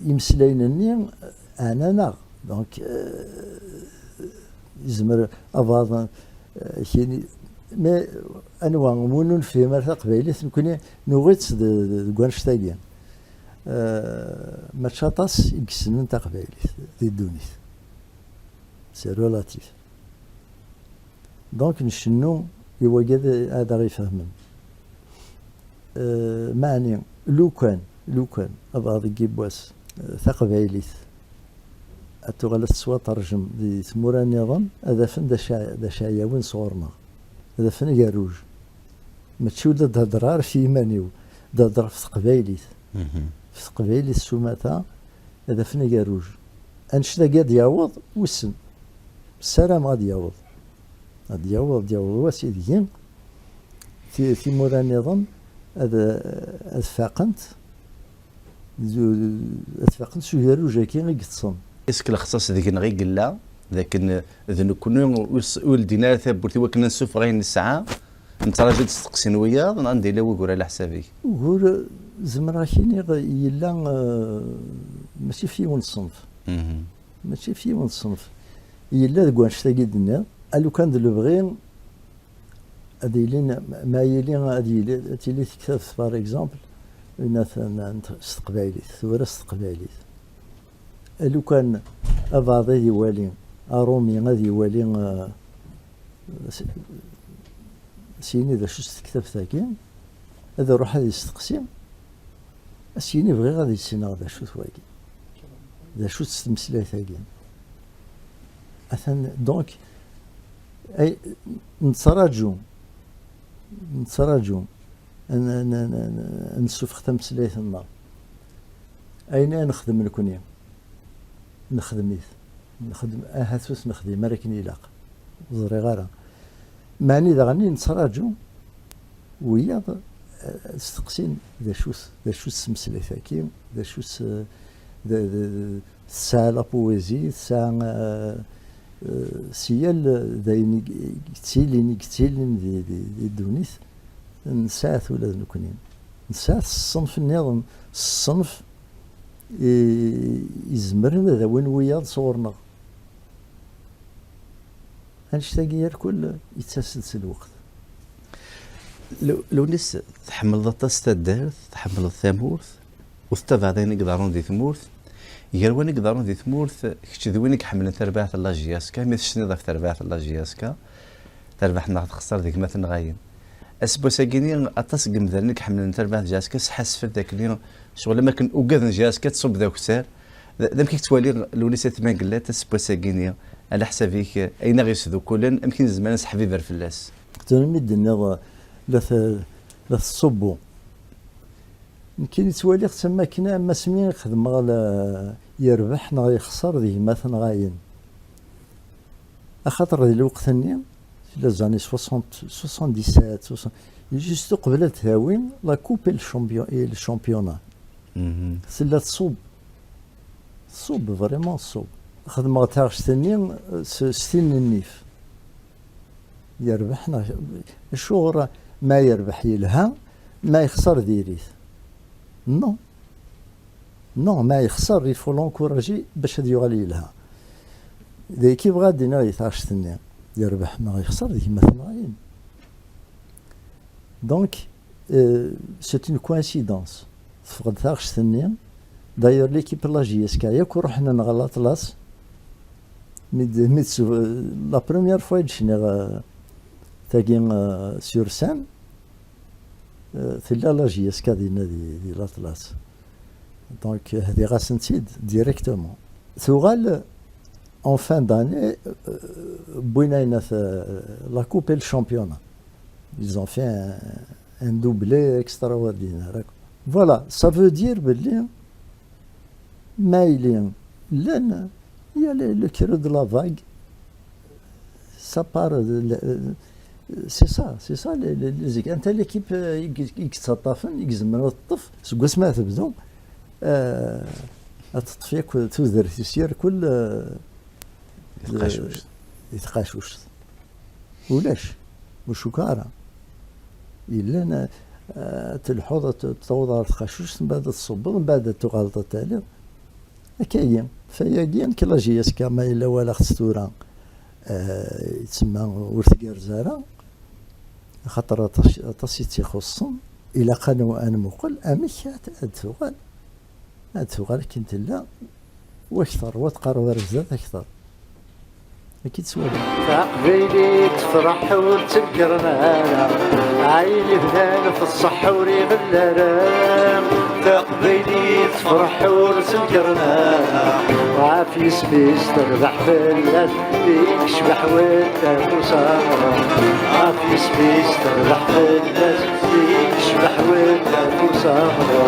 يمسلينني أنا ناغ دونك يزمر أباض كيني ما أنواع مونون في مرة قبيلة نكوني نغيت دقوانش تاقيا ما تشاطاس يكسنن تا قبيلة دي دونيث سي رولاتيف دونك نشنو يوجد هذا غيفهمن معني لو كان أبغى يجيب واس ثقبيليث أتغلط سوا ترجم دي ثمورا النظام هذا فن دا شايوين صورنا هذا فن جاروج ما تشو دا ضرار في مانيو دا ضرر في ثقبيليث في ثقبيليث سوماتا هذا فن جاروج أنش دا قاد يعوض وسن السلام غادي يعوض واسيديين في مورا النظام هذا اتفاقنت شو يارو جاكين غي قتصن
اسك الاختصاص ذيك نغي قلا لكن اذا كنا ولدينا ثابورتي وكنا نسوف غير الساعه نتراجع تستقسين ويا غندير له ويقول على حسابي
وقول زمراكيني يلا ماشي في ون الصنف يلا كواش تاقيدنا لو كان لو هذه لين ما يلين هذه تيلي تكتب بار اكزومبل مثلا استقبالي ثوره استقبالي لو كان افاضي يوالي ارومي غادي يوالي سيني ذا شو تكتب ثاكي هذا روح هذا يستقسم سيني بغي غادي يسينا ذا شو ثواكي ذا شو تستمسلي ثاكي اثن دونك اي نتراجو نشوف ختم سلايث النار اين نخدم الكونيا نخدم هاتوس نخدم لكن يلاق زري غارة معني ذا غني نتراجو ويا استقسين ذا شوس سمسلايث كيم ذا شوس ساعة لا بويزي ساعة سيال ذاين كتيلين دي دونيث نساث ولا نكونين نساث الصنف النظام الصنف يزمرنا ذا وين وياض صورنا هنشتاقي الكل يتسلسل الوقت.
لو ناس تحمل الطاس تدارت تحمل الثامورث وستبعدين يقدرون ذي ثمورث يروان يقدرون ذي ثمورث كش ذوينك حملن ترباح الله جياسكا مثل ضف ترباح الله جياسكا ترباح ناخذ خسر ذيك مثلا غاين اسبو ساكيني اطاس قمذرنك حملن ترباح جياسكا حاس في ذاك اليوم شغل ما كان وقذن جياسكا تصب ذاك سار ذا كيك توالي لونيسات ما قلات اسبو ساكيني على حسابك اين غيسذو كلن يمكن زمان نسحبي بر فلاس
تنمد النظر لا تصبو يمكن يتوالي تما كنا ما سمين خدم على يربح نا يخسر ذي مثلا غاين اخاطر ذي الوقت ني في لازاني 77 جوست قبل تهاوين لا كوب الشامبيونا سلا تصوب فريمون تصوب خدم تاع ثاني ستين النيف يربحنا الشهرة ما يربح يلها ما يخسر ديريث نو ما يخسر يفو لونكوراجي باش هاد يغالي لها ذي كيف غادي ناغي تاعش ثاني يربح ما يخسر ذيك مثلا غاين دونك سيت اون كوانسيدونس تفقد تاعش ثاني داير ليكيب لاجي اسكا ياك رحنا نغلط لاس ميت لا بروميير فوا جينا تاكين سور سان ثلا لاجي اسكا دينا دي لاطلاس دونك هذه غاسنتيد ديريكتومون ثوغال اون فان داني بوينا لا كوب الشامبيونا ils ont fait un doublé extraordinaire voilà ça veut dire باللي مايلين لان يا لو كيرو دو لا فاغ ça part c'est ça les équipes انت ليكيب يتصطفن يزمن الطف سكواس ما تبدو التطفيق تودر تسير كل يتقاشوش ولاش وشكارة إلا أنا تلحوظ توضع تقاشوش من بعد تصبر من بعد تغلط التالي كاين فياكين كلا جياس كما إلا ولا خستورا يتسمى ورثقار زارا خاطر تصيتي خصم إلا قالوا أنا مقل أمك هاد كنت لا واكثر وتقارب رزات أكثر أكيد سؤال
عقبيلي تفرح وتذكرنا عيني فلان في الصحة وريغ اللارام تقبيلي تفرح وتذكرنا وعافي سبيس تربح فلات ليك شبح والتفوسارة عافي سبيس تربح فلات ليك شبح والتفوسارة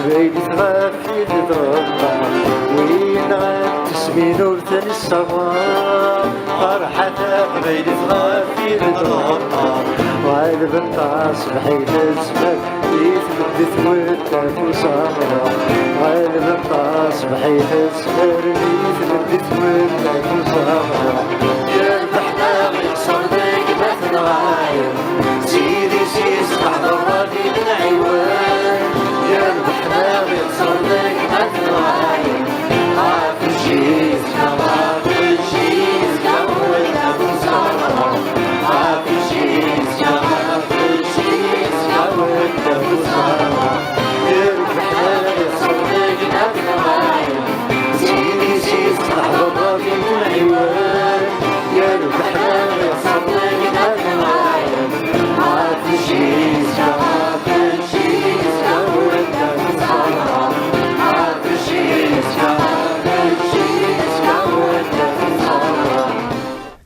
قبيل تغفي تضربها وين تسمين ورثن الصغار فرحة قبيل تغفي تضربها وعلب الطاس بحيث الزمان يثبت ثوتها صغرى وعلب الطاس بحيث الزمان يثبت ثوتها صغرى يا البحر يكسر ذيك مثل غاير سيدي سيس تحضر راضي بالعيوان يا البحر يكسر ذيك مثل غاير عافي الجيز عافي الجيز كونها صغرى عافي الجيز عافي الجيز كونها صغرى يا البحر يكسر ذيك مثل غاير سيدي سيس تحضر راضي بالعيوان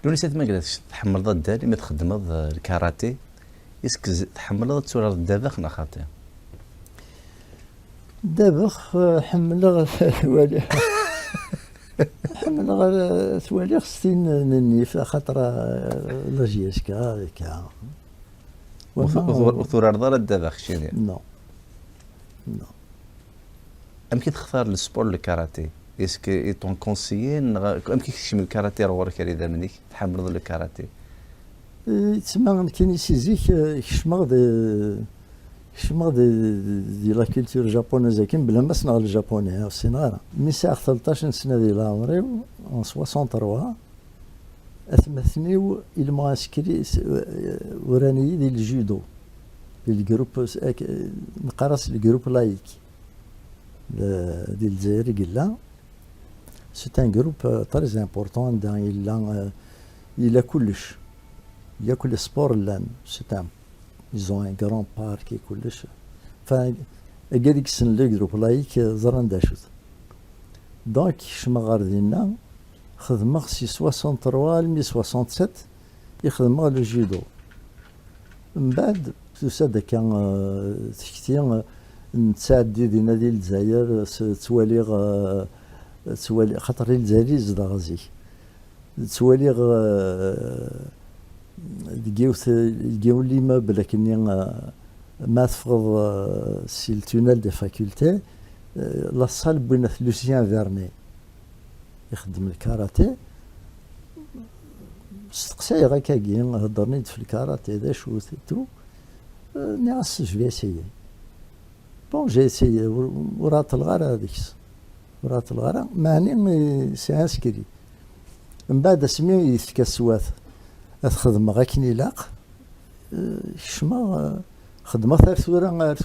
لونيسات ما قالتش تحمل ضد الداري ما تخدم ضد الكاراتيه يسك تحمل ضد تورا الدابخ نا خاطر
دابخ حمل والي حمل ثوالي خصني ننيف خاطر لاجيسكا هذيك
وثورا ضد الدابخ شنو
نو نو
امكن تختار السبور الكاراتيه يسك يطون كونسيين امكن تشمل الكاراتيه روارك اذا منك تحمل ضد الكاراتيه
تسمى كاين سيزيك كشمغ دي لا كولتور جابونيزا كاين بلا ما صنع الجابوني الصناعه من ساعه 13 سنه ديال عمري اون 63 اثمثنيو المعسكري وراني ديال الجودو ديال الجروب نقراس الجروب لايك ديال الجزائر قلا سي ان جروب تري امبورطون الى كلش il y a que le sport là ils ont un grand parc et كلش فقالك سن لي جروب لايك زران داشوت دونك شمغار ديالنا خدمه سي 63 مي 67 يخدموا لو جودو من بعد توسا كان تكتي نتساعد دينا ديال الجزائر توالي خاطر الجزائر زدغزي توالي ديجيو لي مابل لكني ما تفرض سي التونيل دي فاكولتي لا صال بين لوسيان فيرني يخدم الكاراتيه استقساي غا كاكي هضرني في الكاراتيه دا شو تو ناس جو اسيي بون جي اسيي ورات الغار هذيك ورات الغار معني سي عسكري من بعد سمي يفك السواث خدمة غاكني لاق شما خدمة ثار ثورة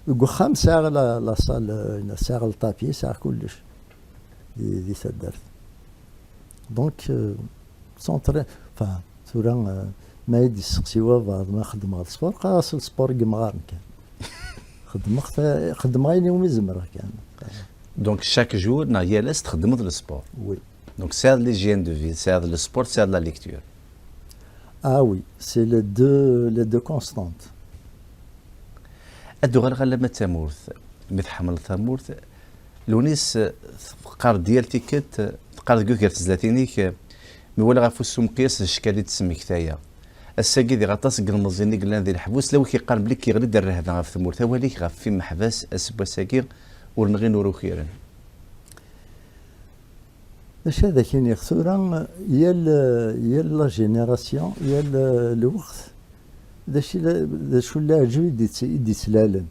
وخام ساعة لا صال ساعة الطابي ساعة كلش دي ثدرت دونك سونتر فا ثورة ما يدي السقسيوة بعض ما خدمة السبور قاس السبور قمغار كان خدمة غير يومي زمرة كان
دونك شاك جور نايالس تخدم السبور
وي
دونك سي هذا ليجين دو في سي هذا السبور سي هذا لا ليكتور
Ah oui, c'est les deux constantes.
الدغال غلما تامورث متحمل ثامورث لونيس قار ديال تيكت قار كوكر تزلاتينيك مي ولا غافو السمقياس الشكالي تسمي كتايا الساكي دي غطاس قلمزيني قلنا ذي الحبوس لو كيقارن بلي كيغري دار هذا غاف ثمورث وليك غاف في محباس اسبا ساكي ورنغي نورو خيرا
اش هذا كاين يخسورا يا لا جينيراسيون يا الوقت دا شو لا عجب يدي سلالن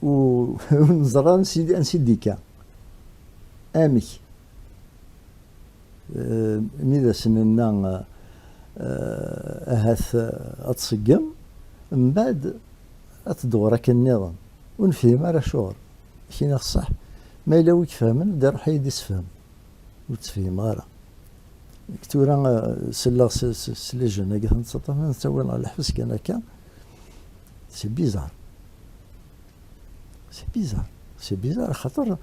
ونزرا نسيديكا امي ميدا سننا اهاث اتصقم من بعد اتدور النظام ونفهم على شعور كاين الصح ما الا ويك فاهمن دار حيد يسفهم وتفهم غيره كتورا سلا سليجون قالت نتصطف نسوي على الحبس كان هكا سي بيزار سي بيزار خاطر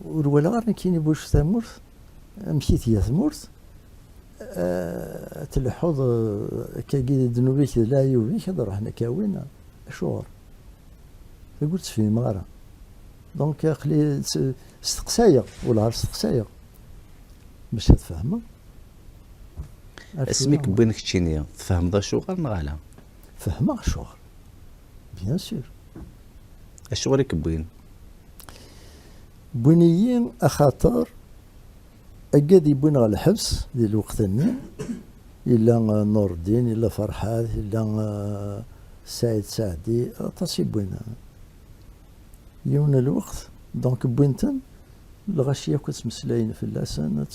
ولا غير كاين بوش ثمورث مشيت يا ثمورث تلحظ كاكي دنوبيك لا يوبيك هذا رحنا كاوين شهور قلت تفهم غيره دونك خلي استقسايا ولا استقسايا باش تفهمها
اسميك بينك تشينيا تفهم ذا الشغل نغالا
فهمها الشغل بيان سور
الشغل كبين
بنيين اخاطر اكاد يبون على الحبس ديال الوقت النين الا نور الدين الا فرحات الا سعيد سعدي تصيبون يوم الوقت دونك بوينتن الغاشيه كنت مسلاين في اللسان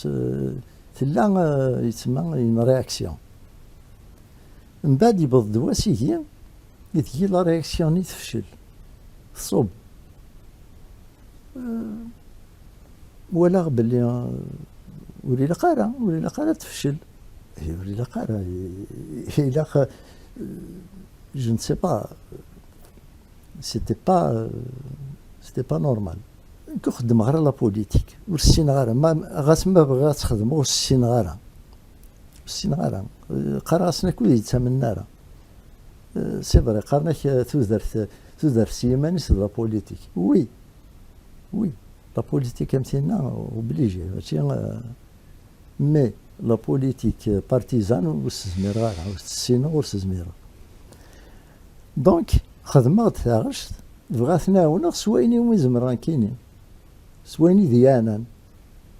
تلا يتسمى ين رياكسيون من بعد يبض دواسيه يتجي لا رياكسيون تفشل تصوب ولا بلي ولي لقاره تفشل ولي لقاره الا je ne sais pas c'était pas normal كخدم غير لا بوليتيك والسين غير ما غاس ما بغا تخدم غير السين غير السين غير قراصنا كل يتمنى راه سي فري قالنا تودرت سيمانيس لا بوليتيك وي لا بوليتيك امتينا وبليجي ماشي مي لا بوليتيك بارتيزان وستزمير غير السين وستزمير دونك خدمت تاغشت بغات نعاونها سوايني وين زمران كاينين سوايني ديانا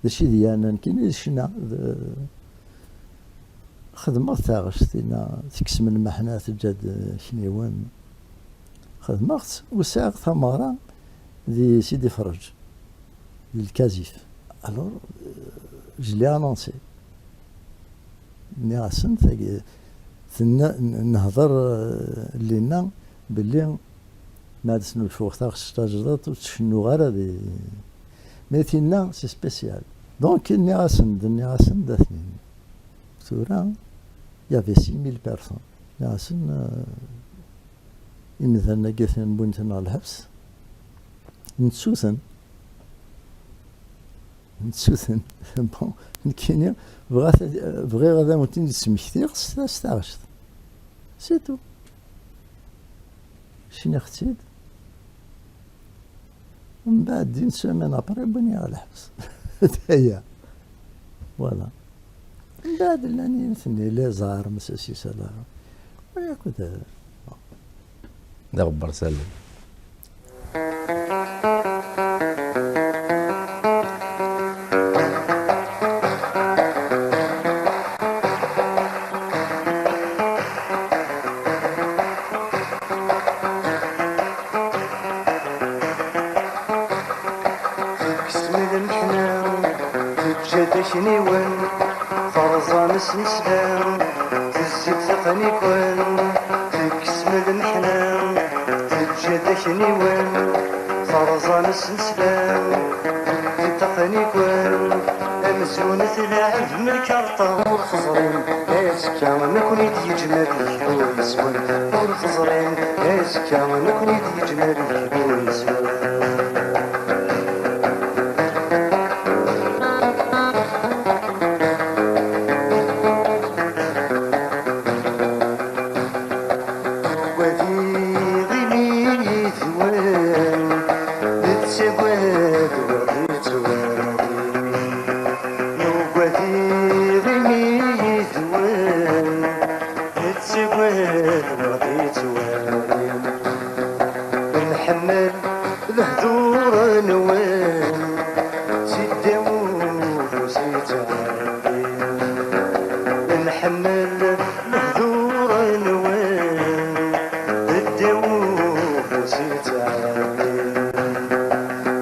داشي ديانا كاين شنا خدمت تاغشت تكس من المحنات الجاد شنيوان خدمت وساق ثمرة دي سيدي فرج دي الكازيف الور جلي انونسي مي غاسن نهضر لينا باللي ما دسنو الفوق تاع الشتاجرات وتشنو غير دي ميتينا سي سبيسيال دونك ني غاسن داثني ثورا يافي 6000 بيرسون ني غاسن مثلا قاثن بنتنا الحبس نتسوثن بون كاين بغي غادا موتين سمحتي خصها استعرشت سي تو شنو ختيت ومن بعد دين سيمين ابري بني على الحبس هي فوالا من بعد لاني نثني لي زهر مساسي سلا وياكو
دا غبر سلم
شنيوان فرزان السنسلام تزيد ثقني كوان تكسم المحنام تجد شنيوان فرزان السنسلام تزيد ثقني كوان أمزون تلعب من الكارطة والخزرين يسكا نكون يدي جمال الحلو يسوان والخزرين يسكا نكون يدي جمال الحلو يسوان نحمل الهدور نوان سيد داوود وسيد عابد نحمل الهدور نوان داوود وسيد عابد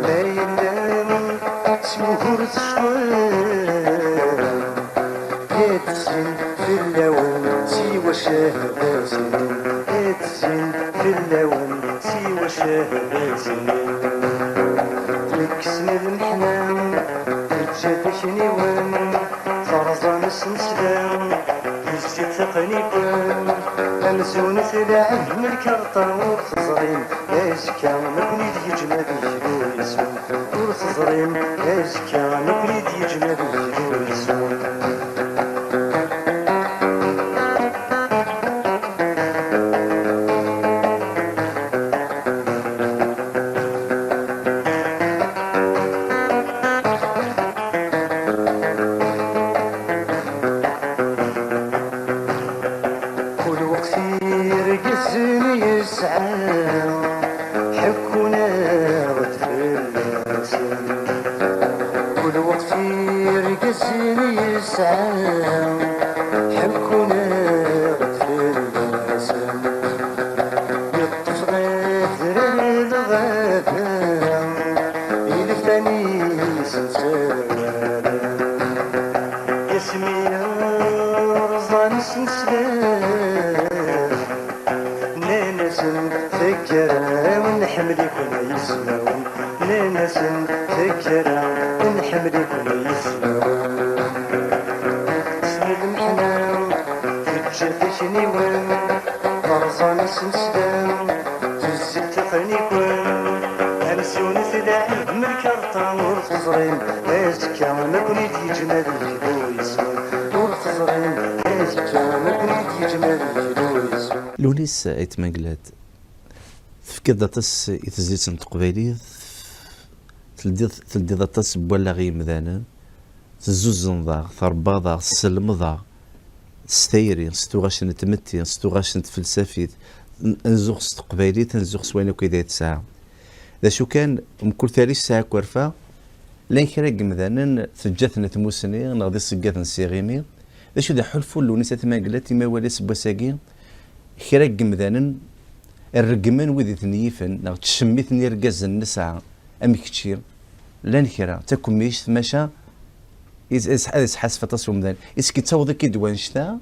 لا ينام سهور الشوال يدسن في اللون سوى شهبازين يدسن في اللون سوى شهبازين تكسن المحنام تجد شنيوان فرزان السنسلام يزيد ثقني كوان أمزون تلعب من الكرطة والخزرين يزكى نكوني دي جمال الجلو يسون والخزرين يزكى نكوني دي جمال الجلو يسون حكونا غتفلسن كل وقت في رقصني يسعى حكونا غتفلسن يطف غير الغابة يلفاني سنسالا يسمي رزان سنسلام نانسن فكرة ونحملك ونيسماون نانسن فكرة ونحملك ونيسماون اسم المحنام تجد شنيوان فرزان سنسلام تزيد تقنيكوان أمسون تلعب من الكرة
الجدو يسوي ورتزرين إزجامك يجمل الجدو يسوي
لونيس ايتماقلات تفكد داتس يتزيت تقبيلي تلدي داتس بولا غي مذانا تزوز نضاغ ثرباضا سلمضا ستيري ستوغاش نتمتي ستوغاش نتفلسفيت نزوغ تقبيلي تنزوغ سوينو كيدا ساعة ذا شو كان مكل ثالث ساعة كورفا لين كراك مذانا تجاتنا تموسني نغدي سقات نسيغيمي ذا شو ذا حلفو لونيس ايتماقلات يما والي سبوساكي كراك مذانا الرقمان وذي ثنيفن ناغ تشميثني رقاز النسعة أمي كتشير لان كرا تاكو ميش ثماشا إز حاسفة تصو مذان إز كي تصوضي كي دوانشتا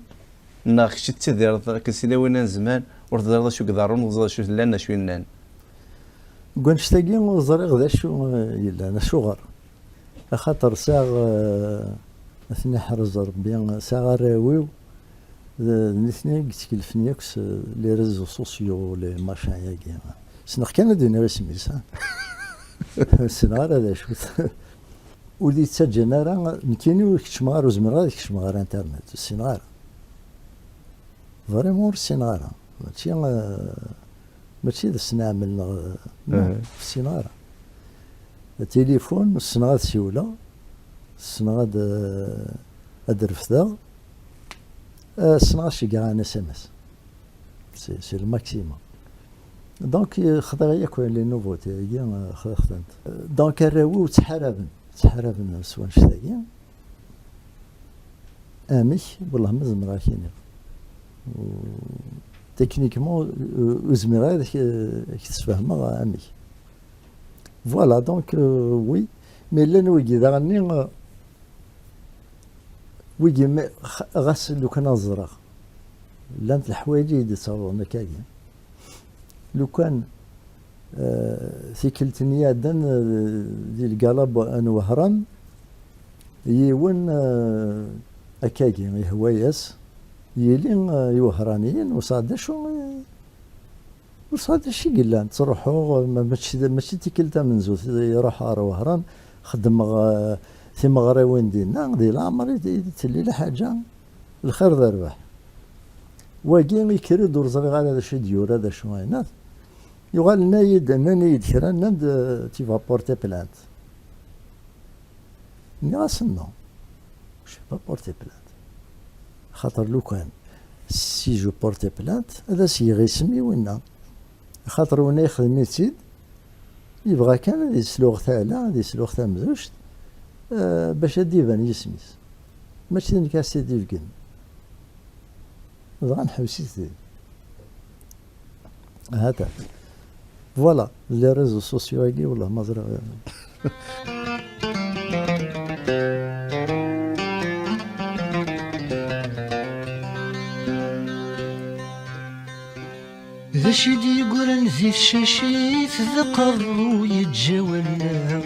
ناغ كشي تذير كسينا وينان زمان ورتضرضا شو قدارون وزا شو لنا شو ينان
كونشتاقي وزريغ ذا شو يلا أنا شغر خاطر ساغ اثني حرز ربي ساغ راويو نثني قلت كلفنيكس لي ريزو سوسيو لي ماشان ياكي سنخ كان دينا اسمي سا السنغار هذا شو ولي تسجلنا راه نكيني وكشمار وزمرا كشمار انترنت السنغار فريمون السنغار ماشي نعمل في السنغار التليفون السنغار سيوله السنغار ادرفدا السنغار شي كاع انا اس ام اس سي الماكسيموم دونك خدا ياك لي نوفوتي هي خدمت دونك الراوي تحاربن سوا نشتاقي امي والله ما زمرا كاين تكنيكمون زمرا كتفهمها امي فوالا دونك وي مي لا نويكي داغني ويجي غاس لو كان الزرق لانت الحوايج اللي تصورنا كاين لو كان ثيكلتنيا دان ديال القلب ان وهران يون اكاكي هواياس يلي يوهرانيين وصاد شو وصاد شي قلان تروحوا ماشي تيكلتا من زوج يروح وهران خدم ثم غراوين ديالنا ديال العمر تلي لا حاجه الخير ذا ربح واقي يكري دور زريغ هذا شي ديور هذا شو هنا يقال نايد كرا ناد تي فا بورتي بلانت ناس نو شي با بورتي بلانت خاطر لو كان سي جو بورتي بلانت هذا سي غيسمي وينا خاطر ونا يخدم ميتيد يبغى كان هذه سلوغ تاعنا هذه سلوغ تاع مزوجت باش ديفان يسميس ماشي نك سيدي فكن دغا نحوسيت هذا فوالا لي ريزو سوسيو هاكي والله ما زرا
ذا شدي يقولن ذي الشاشيت ذقرو يتجاولنا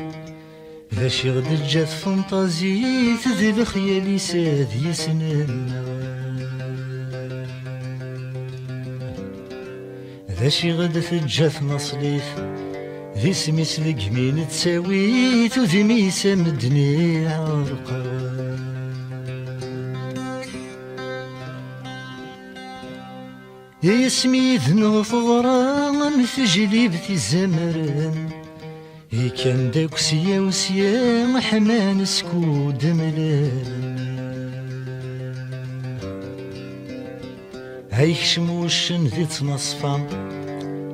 ذا شي غد جات فانتازيت ذي الخيال يساد يسنانا ذا شي غد تجات مصليت ذي سميس لقمين تساويت وذي ميسا مدني عرقا يا يسمي ذنو ثغرا مثجليبتي الزمران هي كان داك سيا وسيا محمان سكود ملان هاي شموشن ذي تنصفا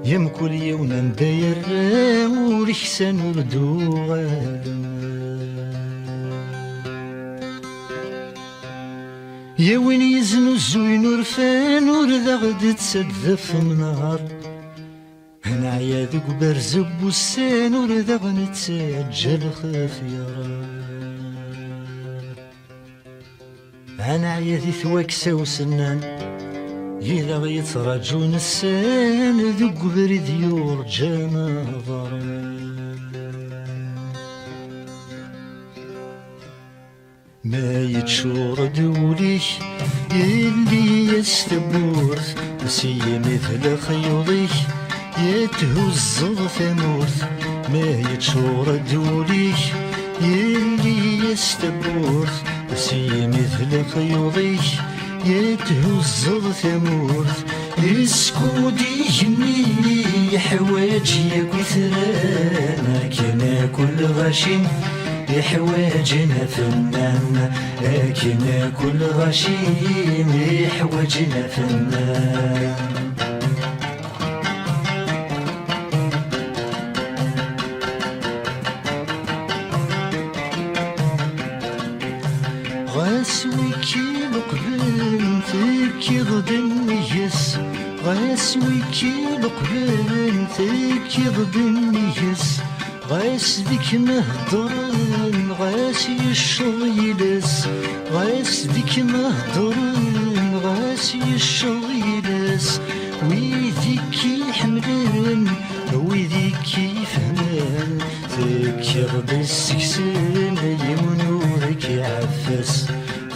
يمكل يونا نداير وريحسان وردوغان يا وين يزنو الزوين ورفان ورذا غد تسدف منهار هنا عيادك برزب والسان ورذا غنتسجل خفيرا انا عيادي ثواكسا وسنان إذا غيتراجون السان ذوق بريد يرجى نظرا ما يتشور دوليك اللي يستبورث وسي مثل خيوضيك يتهز ثمورث ما يتشور دوليك اللي يستبورث سي مثل خيوطيك يتهزض ثمورث يسكودي جني حواجي كثران كنا كل غشيم يحواجنا فنان كنا كل غشيم يحواجنا فنان غاسويكي لقبن تبكي ضد النيس غاسويكي لقبن تبكي ضد النيس غاس ديك مهدرن غاس يشغيلس غاس ديك مهدرن غاس يشغيلس ويديك يحملن ويديك يفهمن تكيغ بالسكسن يمنورك يعفس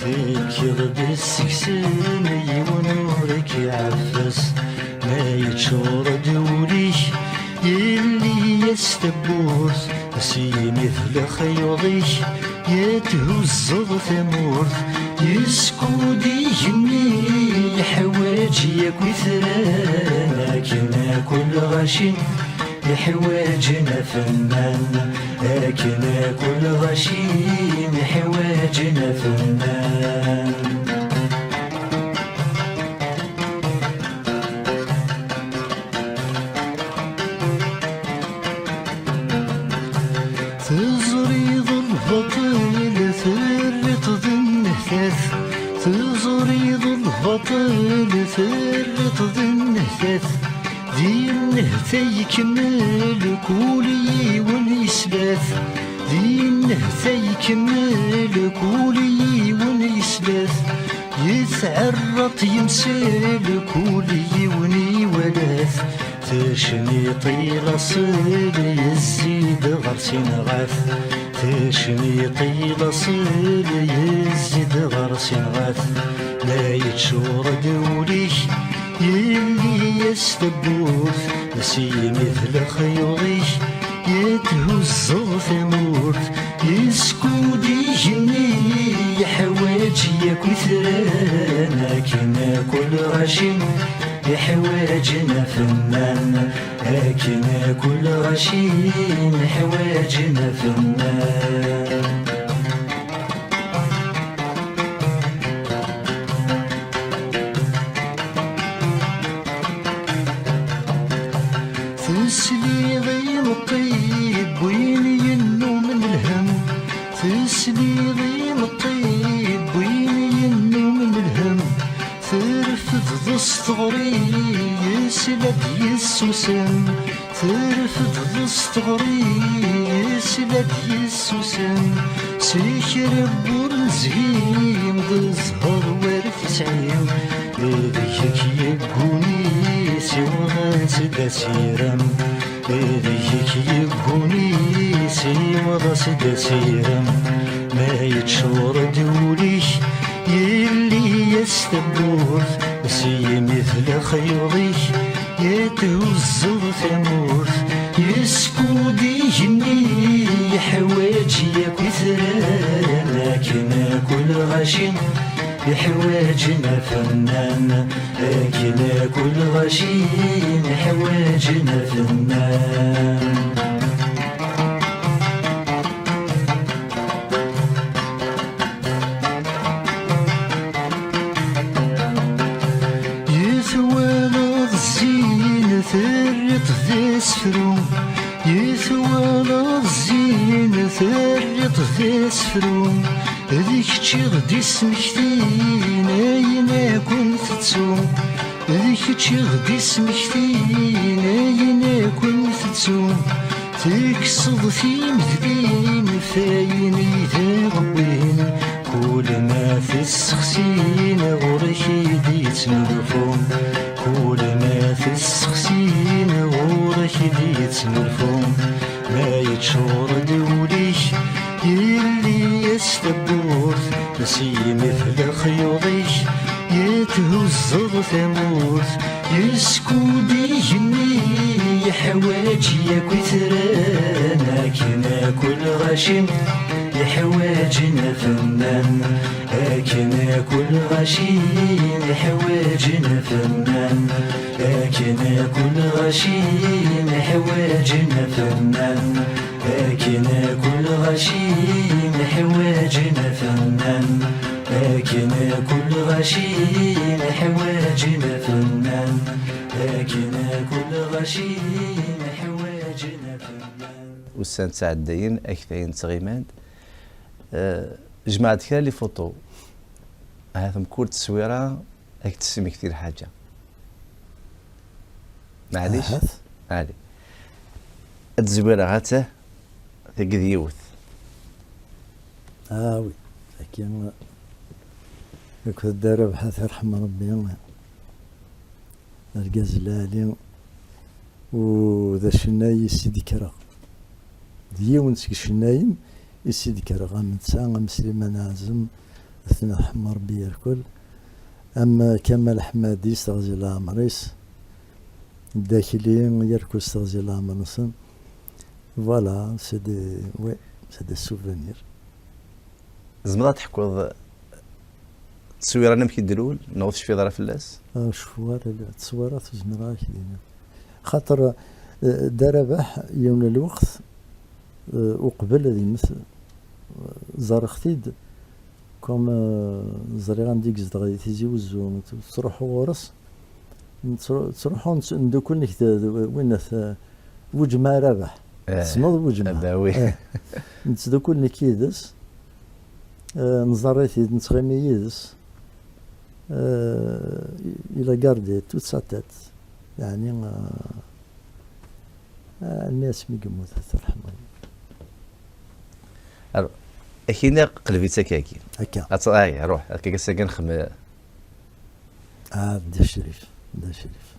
تكيغ بالسكسن يمنورك يعفس ما يتشور دولي يلي يستبورث سي مثل خيوضي يتهزض ثمورث يسكودي جني حواجي كثران كنا كل غشيم حواجنا فنان كنا كل غشيم حواجنا فنان تزريض البطل ثرت ذنثاث تزريض البطل ثرت ذنثاث دين ثيكمل كولي ونسباث دين ثيكمل كولي ونسباث يتعرط يمسل كولي وني ولاث تشني طيل صيل يزيد غرسين غاث تشني طيل صيل يزيد غرسين غاث لا يتشور دوليك يلي يستبوث نسي مثل خيوطيك يتهزض ثمورث يسكودي جني حواجي كثران كنا كل غشيم حواجنا فنان كنا كل غشيم حواجنا فنان تسليضي الطيب وين ينو من الهم تسليضي الطيب وين ينو من الهم ترفض ضصطغري يسلب يسوسم ترفض ضصطغري يسلب يسوسم سيكر بورنزهيم ضزهر ورث سعيم ذيك يقوني سوى سدا سيرم ذيك يقوني سوى سدا سيرم ما يتشور دولي يلي يستبورث سي مثل خيوضي يتهزض ثمورث يسكودي جني حواجي كثران لكن كل غشيم حواجنا فنان كنا كل غشيم حواجنا فنان يثوالض الزين ثرت ذي سفرو يثوالض الزين ثرت ذي سفرو ذيك تشغدي سمكتين اينا كنت تسوم ذيك تشغدي سمكتين اينا كنت تسوم تكسض في مثلين فايني ذاغبين كل ما في السخسين غورك يديت ملفوم كل ما في السخسين غورك يديت ملفوم ما يتشور دوليك يلي يستبورث نسي مثل خيوطيك يتهزض ثمورث يسكودي جني حواجي كثران كنا كل غشيم يحواجنا فنان لكن كل غشيم يحواجنا فنان لكن كل غشيم يحواجنا فنان لكن كل غشيم يحواجنا فنان لكن كل غشيم يحواجنا فنان لكن كل غشيم يحواجنا فنان.
والسان سعدين أكثرين تغيمان جمعت كلا لي فوتو هذا مكور تصويرة أكتسمي كثير حاجة معليش عالي التزويرة غاته تقد يوث
وي لكن كنت داير بحث يرحم ربي الغزلالي وذا الشناي سيدي كرا ديون الشنايم يسيدي كرا غنتسا مسلمان عازم اثناء حمر بيا الكل. اما كمال حمادي استغزي العمريس الداخليين يركو استغزي العمريسن فوالا سي دي سوفونير.
زمرا تحكوض تصوير انا مكي دلول نوضش في ظرف اللاس
شوار التصويرات زمرا كدينا خاطر دربح يوم الوقت وقبل هذه مثل زارختيد كوم زري غنديك زدغي تيزي وزو تروحوا ورس تروحوا ندوكل نك وين وجمع رابح تسمض وجمع
باوي
نتدوكل نكيدس نزريتي نتغمي يدس الى غاردي توت ساتات يعني الناس ميقموت ترحمهم.
أكيد قلبيتك كاكي
هكا
أي روح هكا ساكن خم
دا شريف دا شريف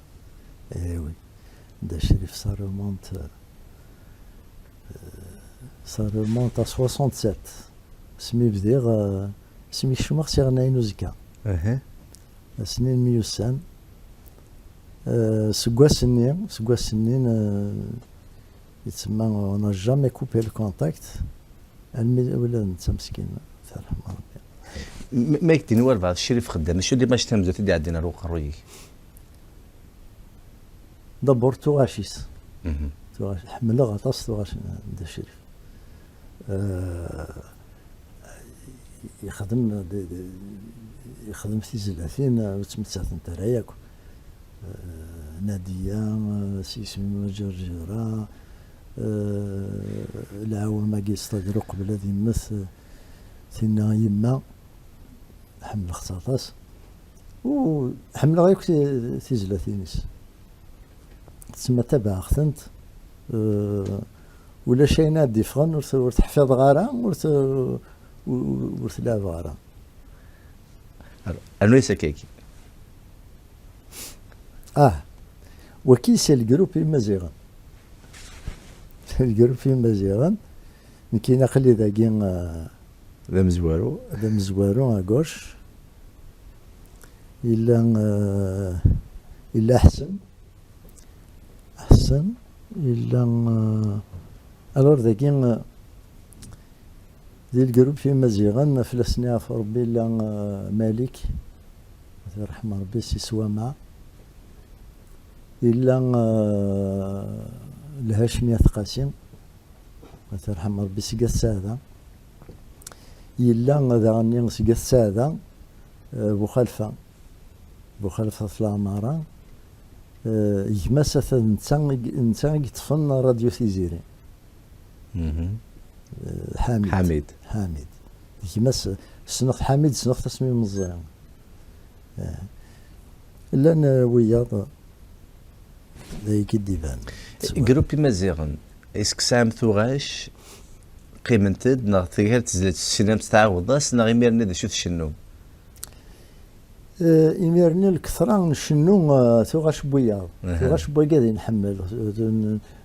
ايوي دا شريف صار مونت 67 سمي بديغ سمي شمخ سيغناين وزكا سنين ميوسان سكواسنين يتسمى انا جامي كوبي الكونتاكت ولا انت مسكين ترحم ربي
ما يكتني والبعض الشريف خدام شو اللي ما شتمزو تدي عندنا روق رويك
دبر توغاشيس حمل غطاس توغاش دا شريف يخدم في زلافين وتمتعت انت رايك نادية سيسمي جرجرة العاون ما قيستدرو قبل هذه مثل ثنا يما حمل اختاطاس وحمل غيك تيزلاتينيس تسمى تبع اختنت ولا شي نادي فغن ورتحفظ غارة ورتلعب غارة
أنويسا كيكي
وكيس الجروب مزيغا الجروب مزيغا كاين خلي ذاكين
ذا
مزوارو اغوش الا احسن الا الور ذاكين ديال الجروب في مزيغا فلسني عفو ربي الا مالك يرحم ربي سي سوامع إلا الهاشمية قاسم ترحم ربي سيقا السادة إلا ذا غني سيقا السادة بوخلفة في العمارة يمسا نتا يطفن راديو تيزيري حامد يمس سنخ حامد سنخ تصميم مزيان إلا وياض ذاك الديفان
جروبي مزيغن اسك سام ثوغاش قيمنتد نغ تغير تزلت السينما تتعاوض نغ يميرني ذا شوف شنو
يميرني الكثرة نشنو ثوغاش بوياض ثوغاش بوياض نحمل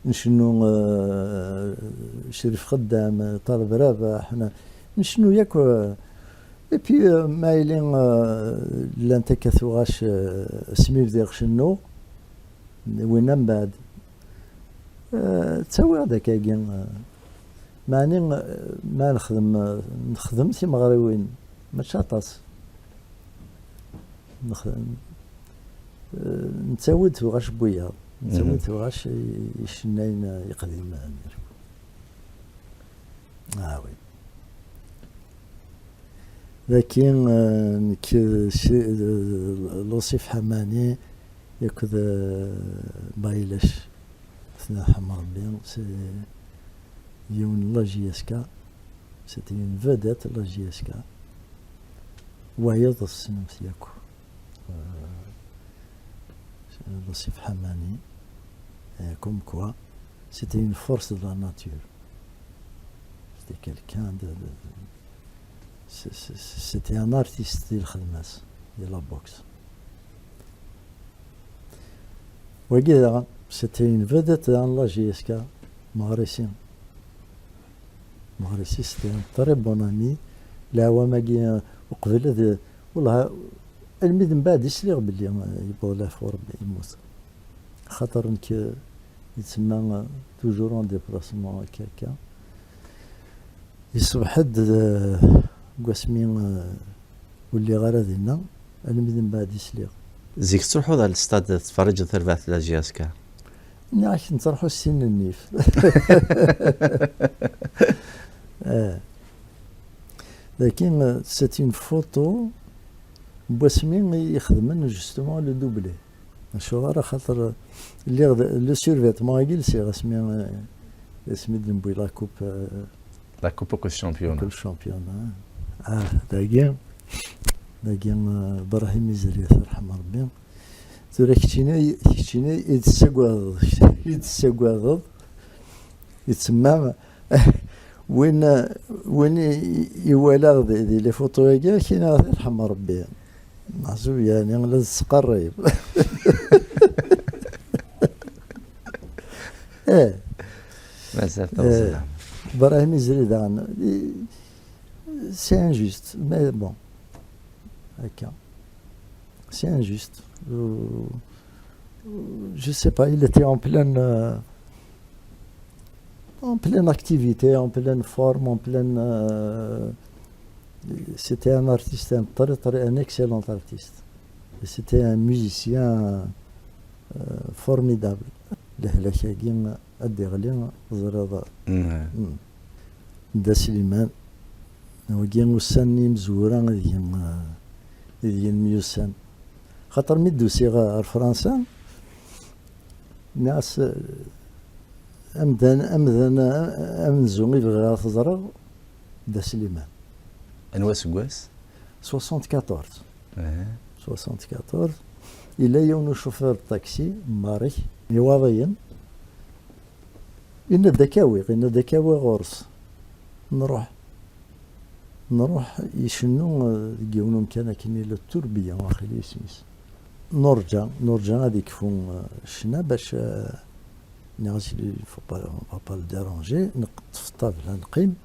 نشنو شريف خدام طالب رابح نشنو ياك بي مايلين لانتك ثوغاش سميف ديغ شنو وين من بعد تسوي هذاك كاين معني ما نخدم تيمغريوين ماشي طاس نخدم نتسود غاش بويا نتسود غاش يشناين يقدم وي لكن لوصيف حماني ياكد بايلش ثنا حمر بين يون لا جي اس كا سيتي اون فيديت لا جي اس كا ويض السنوس ياكو لوصيف حماني كوم كوا سيتي اون فورس دو لا ناتور سيتي كيلكان سيتي ان ارتيست ديال الخدماس ديال لا بوكس وكذا سيتي اون فيديت ان لا جي اس كا مغرسي سيتي ان طري بون امي لا هو ماكي وقبل هذا والله الميد من بعد يسليغ بلي يبغى لا فور يموت خاطر انك يتسمى توجور اون ديبلاسمون هكاكا يصبح حد قاسمين واللي غير هذينا الميد من بعد يسليغ
زيك تروحوا ذا الاستاد تتفرج تربات لا جي اس كا
عاش نطرحوا السن النيف لكن سيتي اون فوتو بواسمين يخدمن جوستومون لو دوبلي شو راه خاطر اللي لو سيرفيتمون جلسي اسمي دنبوي لا كوب
كو الشامبيون
كل شامبيون داكين ابراهيم ميزري يرحم ربي تورا كتينا يتساقواض يتسمى وين يوالا دي لي فوتو هكا كاين يرحم ربي معزو يعني لازم تقرب
مازال توصل
ابراهيم ميزري داغنا سي انجوست مي بون هكا سي انجوست je sais pas, il était en pleine activité, en pleine forme, en pleine c'était un artiste, un excellent artiste. Et c'était un musicien formidable. لهلاكاكين الدغلي زرادة دا سليمان وكين وساني مزورا ديال ميوسان خاطر ميدوسي غا فرنسا ناس امزون يبغي تزرع دا سليمان
انوا سكواس
74 إلا يوم شوفير الطاكسي ماري يواضيين إن دكاوي غورس نروح يشنو يقولون كان كني للتربية واخي اسميس نرجع هذيك فون شنا باش نغسل با ديرونجي نقطف الطابلة نقيم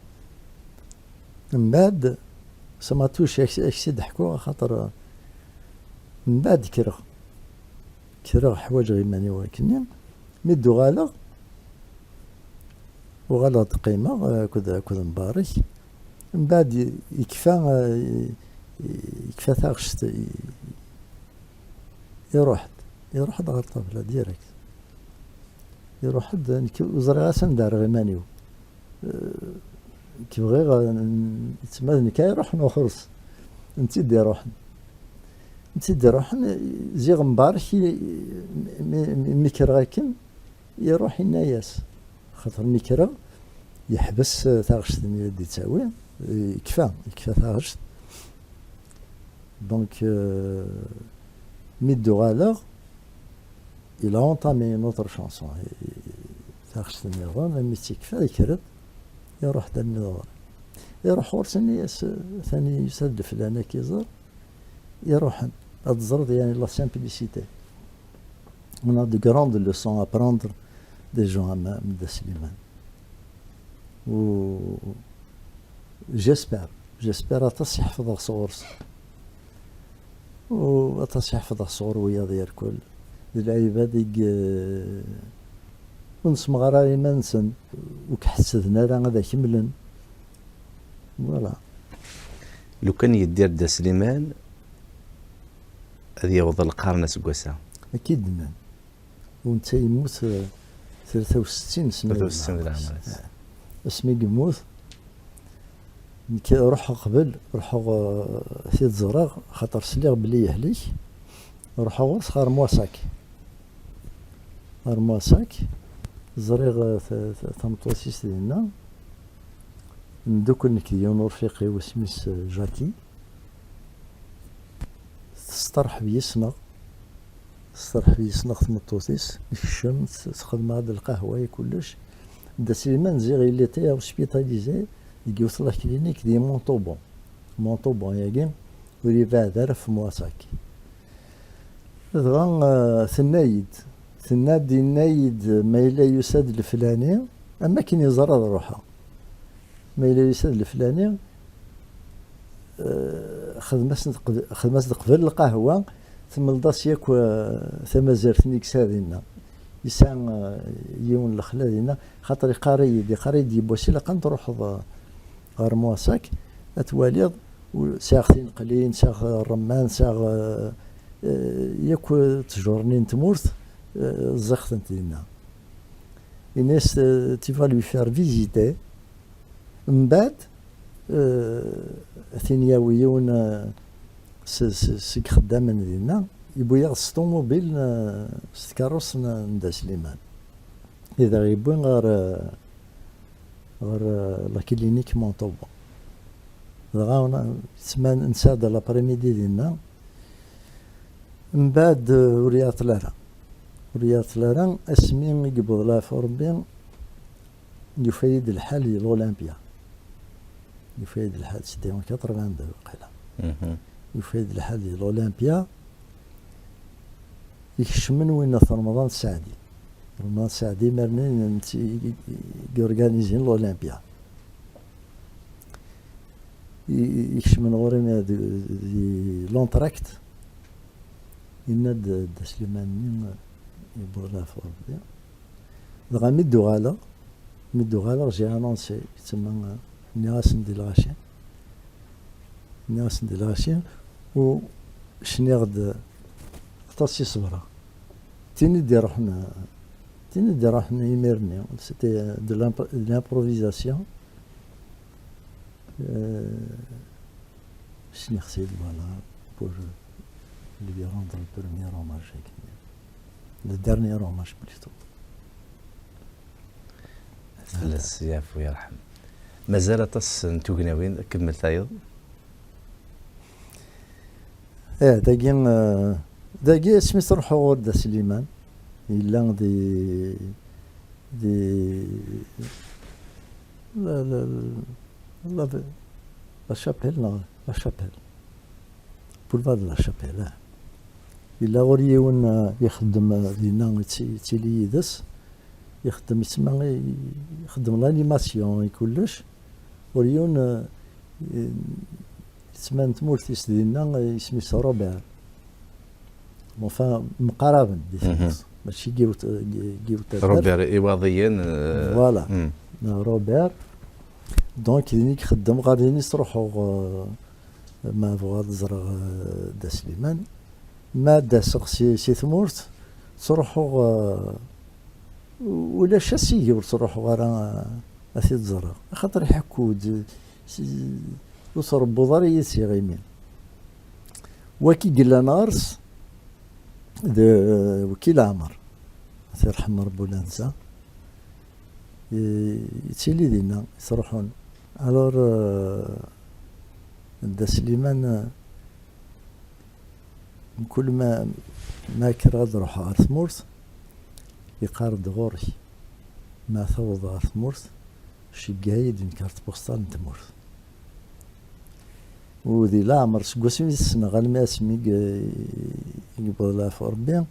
من بعد سماتوش اكسي ضحكوا خاطر من بعد كرا حوايج غير ماني واكنين ميدو وغلط قيمة كذا مبارك من بعد يكفى ثاغشت يروح غير الطابلة ديريكت يروح وزري غاسن دار غير مانيو كي بغي يتسمى كي يروح نخلص نتيدي روح زيغ مبارك ميكر غاكن يروح الناياس خاطر ميكرا يحبس ثاغشت اللي يدي تساوي يكفى ثاغشت دونك ميدو غالا il a entamé une autre chanson ثاغشت النظام مي تيكفى يكرد يروح دا النظام يروح ورس الناس ثاني يسد فلانة كيزر يروح أتزرد يعني la simplicité. On a de grandes leçons à prendre des gens de Slimane. j'espère أتصي يحفظ صور وأتصي يحفظ صور ويا ديال كل العباد ونسمع راه منسن وكحسدنا راه هذا كملن فوالا.
لو كان يدير دا سليمان هذه يوض القرن سكواسا
اكيد نعم. وانت يموت 63 سنه
63 العام.
اسمي يموت كي روح قبل روحوا في الزراغ خاطر سليغ بلي يهلك روحوا غير صغار مواساك غير زريغ تمطوسيس ديالنا ندوك نكديون رفيقي وسميس جاكي تسترح بيسنا تمطوسيس الشمس تخدم هاد القهوة كلش دا سليمان زيغ اللي تي اوسبيتاليزي يجي وصل كلينيك دي مونطوبون ياكي وري بعد في مواساكي دغا ثناد النايد ما إلا يساد الفلاني أما كين يزرد روحها ما إلا يساد الفلاني خدمت قبل القهوة ثم لداس ياك ثم زرتني كسادينا يسان يون الخلادينا خاطر قاري يبوسي لقا تروح غير مواساك اتواليض ساختين قليل ساخ الرمان ساخ ياك تجورنين تمورت زخت انتينا الناس تيفا لوي فير فيزيتي من بعد ثينياويون سيك خدام ديالنا يبو يغس طوموبيل ستكاروس ندا سليمان اذا يبون غير لا كلينيك مونطوبا دغا تسمى نساد لابريميدي ديالنا من بعد وريات لارا اسمي يقبض لها في ربي يفيد الحال ديال الاولمبيا يفيد الحال سيتي 82 وقيلا يفيد الحال ديال الاولمبيا يكشمن وين رمضان السعدي مرنين يورغانيزين الاولمبيا يكشمن ورين دي لونتراكت يناد سليمان يبغى لها في ربي دغا مدو غالا جي انونسي تسمى نياس ندير الغاشي و شنيغد خطاسي صبرا تيني دي روحنا يميرني سيتي دو لامبروفيزاسيون شني خسيت فوالا بور lui rendre le premier hommage le dernier hommage plutôt.
فلس يعفو يرحم. مازال تص نتوغناوين كملت ايضا؟
داكي اسمي تروحو غور سليمان إلا دي لا شابيل بولفار لا شابيل إلا غور يون يخدم دينا تيلي يدس يخدم يخدم لانيماسيون كلش وريون يسمى تمورتيس ديالنا يسميس روبير مقاربا ماشي جيو
روبير ايواضيا
فوالا روبير دونك لينيك خدم غادي تروحوا ما بغا زرع دا سليمان ما دا سي ثمورت تروحوا ولا شاسي تروحوا غير اثي تزرع خاطر يحكوا وصربوا ضري غيمين وكي قلنا نارس وكيل عمر يرحم ربو لا ننسى يتيلي دينا يصرحون الور دا سليمان كل ما كراد روح على ثمورت يقارد غوري ما ثوض على ثمورت شي قايد من كارت بوستال نتمورت وذي لا عمر سقوسي السنة غالما اسمي يقبض لها في ربي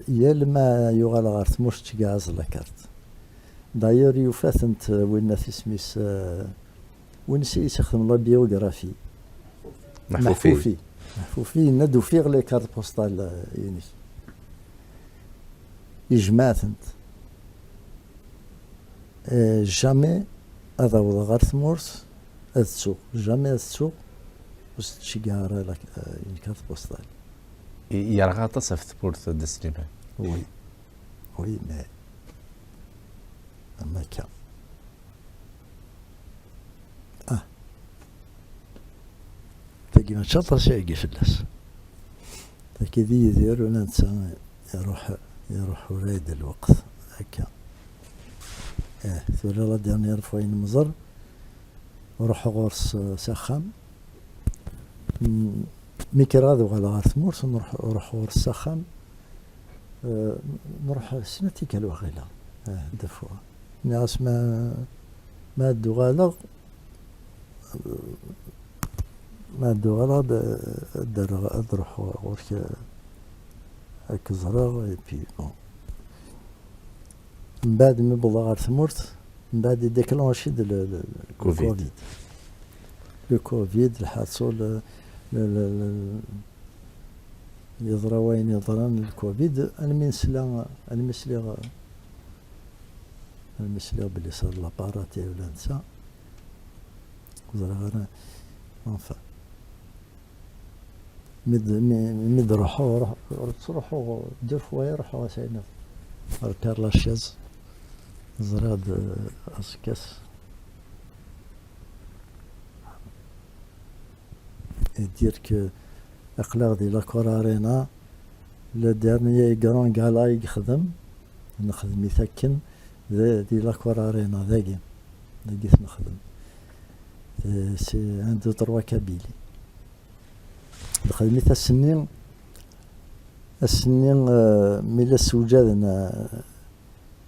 يا لما يغال غار ثمورت تقاعز لاكارت داير يوفاثنت وين سميس وين يستخدم لا بيوغرافي محفوفي ندو فيه لي كارت بوستال يعني يجمعثنت جامي هذا وضع غير ثمورت هذا السوق جامي هذا السوق وست شجارة لك ينكاث بوستال
يرغى تصف ثبورت د سليمان
وي وي ما كان تاكي ما تشطر شيء في الناس تاكي ذي يدير وننسى يروح وريد الوقت هكا ثوري لا ديرنيير فوا ينمزر وروح غورس سخام ميكرا ذو على غار ثمورت نروح غورس سخام نروح سنتي كالوغيلا دفوا ناس ما دوغالا نروح غورك هاك زرا اي بي بون من بعد مي بوضا غار ثمورت من بعد ديكلونشي
كوفيد
لو كوفيد الحاصل يضرا وين يضران الكوفيد المسلا بلي صار لاباراتي ولا نسا زرا غير انفا مد روحو دير فوايا روحو ساينا ركار لاشيز زراد اسكاس دير ك اقلاغ دي لاكور ارينا لا ديرني كرون كالا يخدم نخدم يثكن دي لاكور ارينا ذاكي نخدم سي عنده تروا كابيلي خدمت السنين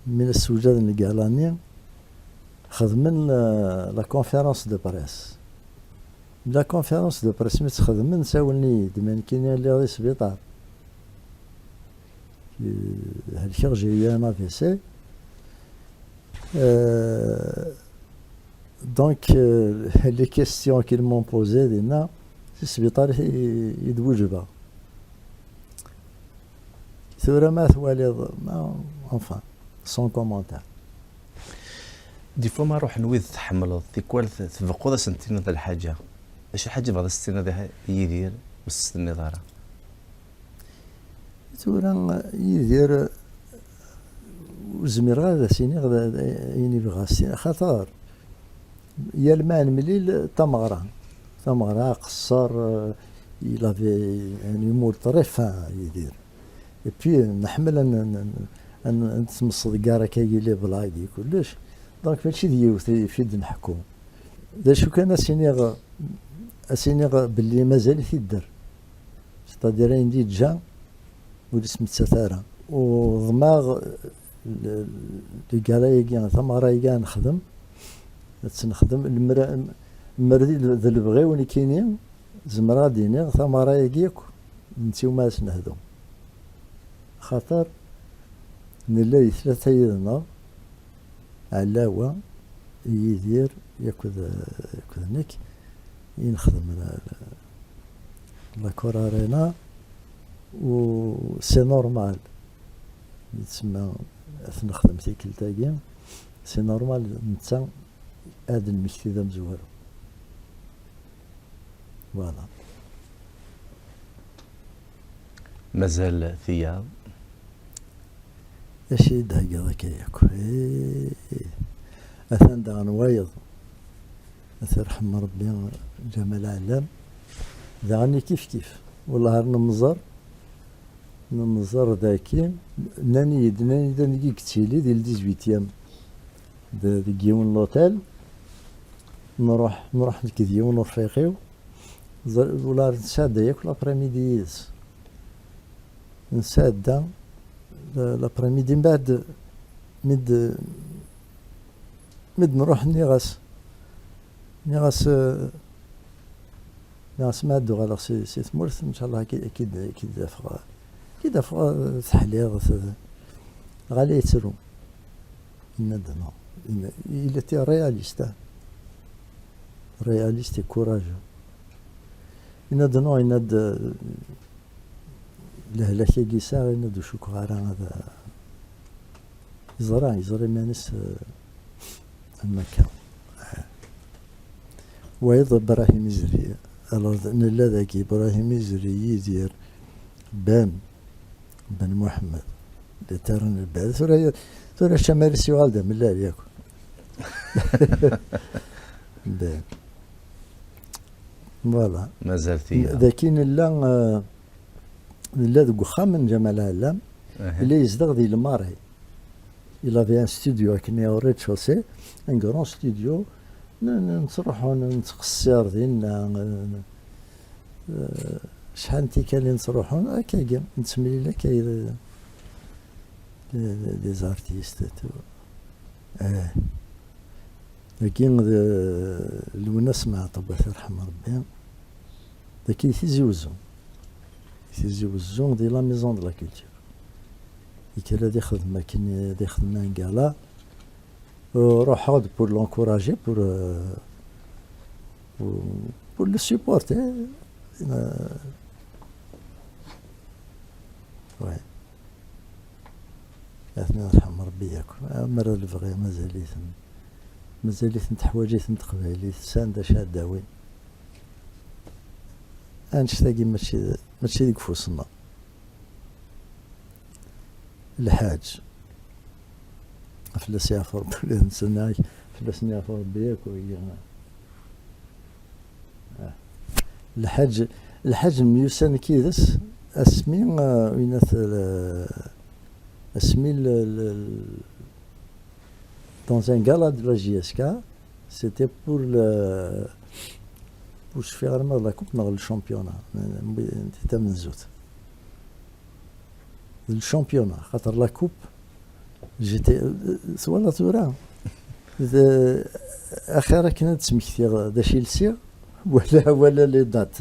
من السوجاد القالاني خدمن لا كونفيرونس دو بريس لا كونفيرونس دو بريس متخدمن ساولني دمان كاين اللي غادي سبيطار الخرجيه انا في سي دونك لي كيستيون كيل مون بوزي دينا في السبيطار يدوجبها ثورة ما ثوالي انفان سون كومونتير
دي فوا ما نروح نويض تحمل تيكوال تفقود سنتين هذا الحاجه اش الحاجه بعض السنين هذا يدير والسن دارا
ثورة يدير وزمير هذا سيني غدا يني بغا خطر يا المان مليل تمغران قصر إلى في يعني أمور طريفة يدير بي نحمل أن تمصد كارا كاي لي بلايدي كلش دونك ماشي ديوث يفيد نحكو دا شو كان أسينيغ باللي مازال يدير ستادير عندي جا ولسم تساتارا وضماغ لي كارا يجي ثمرة يجي نخدم المردي ذا البغي وني كاينين زمرا ديني ثمرة يجيك نتيو ما سنهدو خاطر نلاقي ثلاثة يدنا علاوة يدير ياكل نيك ينخدم لا كورارينا و سي نورمال يتسمى نخدم تيكلتاكي سي نورمال نتا هاد المشتي ذا مزوار فوالا
مازال ثياب
اشي داقا ذاك ياكل اثان دا نوايض اثر رحم ربي جمال علام دعني كيف والله نمزر ذاكي ناني داني كتيلي ديال 18 ديون لوتيل نروح لكديون رفيقي ولا نسادا ياكل لابريميديز نسادا لابريميدي من بعد مد نروح نيغاس ما دو غالا سي ثمورث ان شاء الله اكيد دافغ تحليغ غالي يتسرو ندنا il était réaliste et courageux. Il a لهلاكي كيسا يناد شكرا هذا يزرع مانس المكان. وأيضا إبراهيم يزري نلا ذاك إبراهيم يزري يدير بن محمد اللي ترن البعث ثورة شمال سؤال ده من الله ياكل. بن فوالا
مازال فيها
لكن لا ذوك خامن جمال العلام اللي يزدغ ذي الماري. Il avait un studio كنا au rez-de-chaussée, un grand studio. نروحو نتقصر ديالنا شحال نتي كان نروحو هكاكا نتسملي لك دي زارتيست لكن الوناس مع طبعا يرحم ربي ذاك يتيزوزو دي لا ميزون دو لا كولتور كاين دي خدمه كاين دي خدمه كالا روحوا pour l'encourager pour le supporter. Ouais. أثناء رحم ربي ياكل مرة البغي مازاليت نتحواجيت نتقبايليت ساندة شاداوي أنشتاقي ماشي ديك فوسنا الحاج فلاس يعفر بلي فلاس يعفر بياك الحاج ميوسان كيدس اسمي وينات اسمي dans un gala de la JSK c'était pour faire la coupe dans le championnat c'était منزوت الشامبيونات خاطر لا كوب جيتي ولا تورا اخيرا كنا تسمكتي دا شيلسي ولا لي دات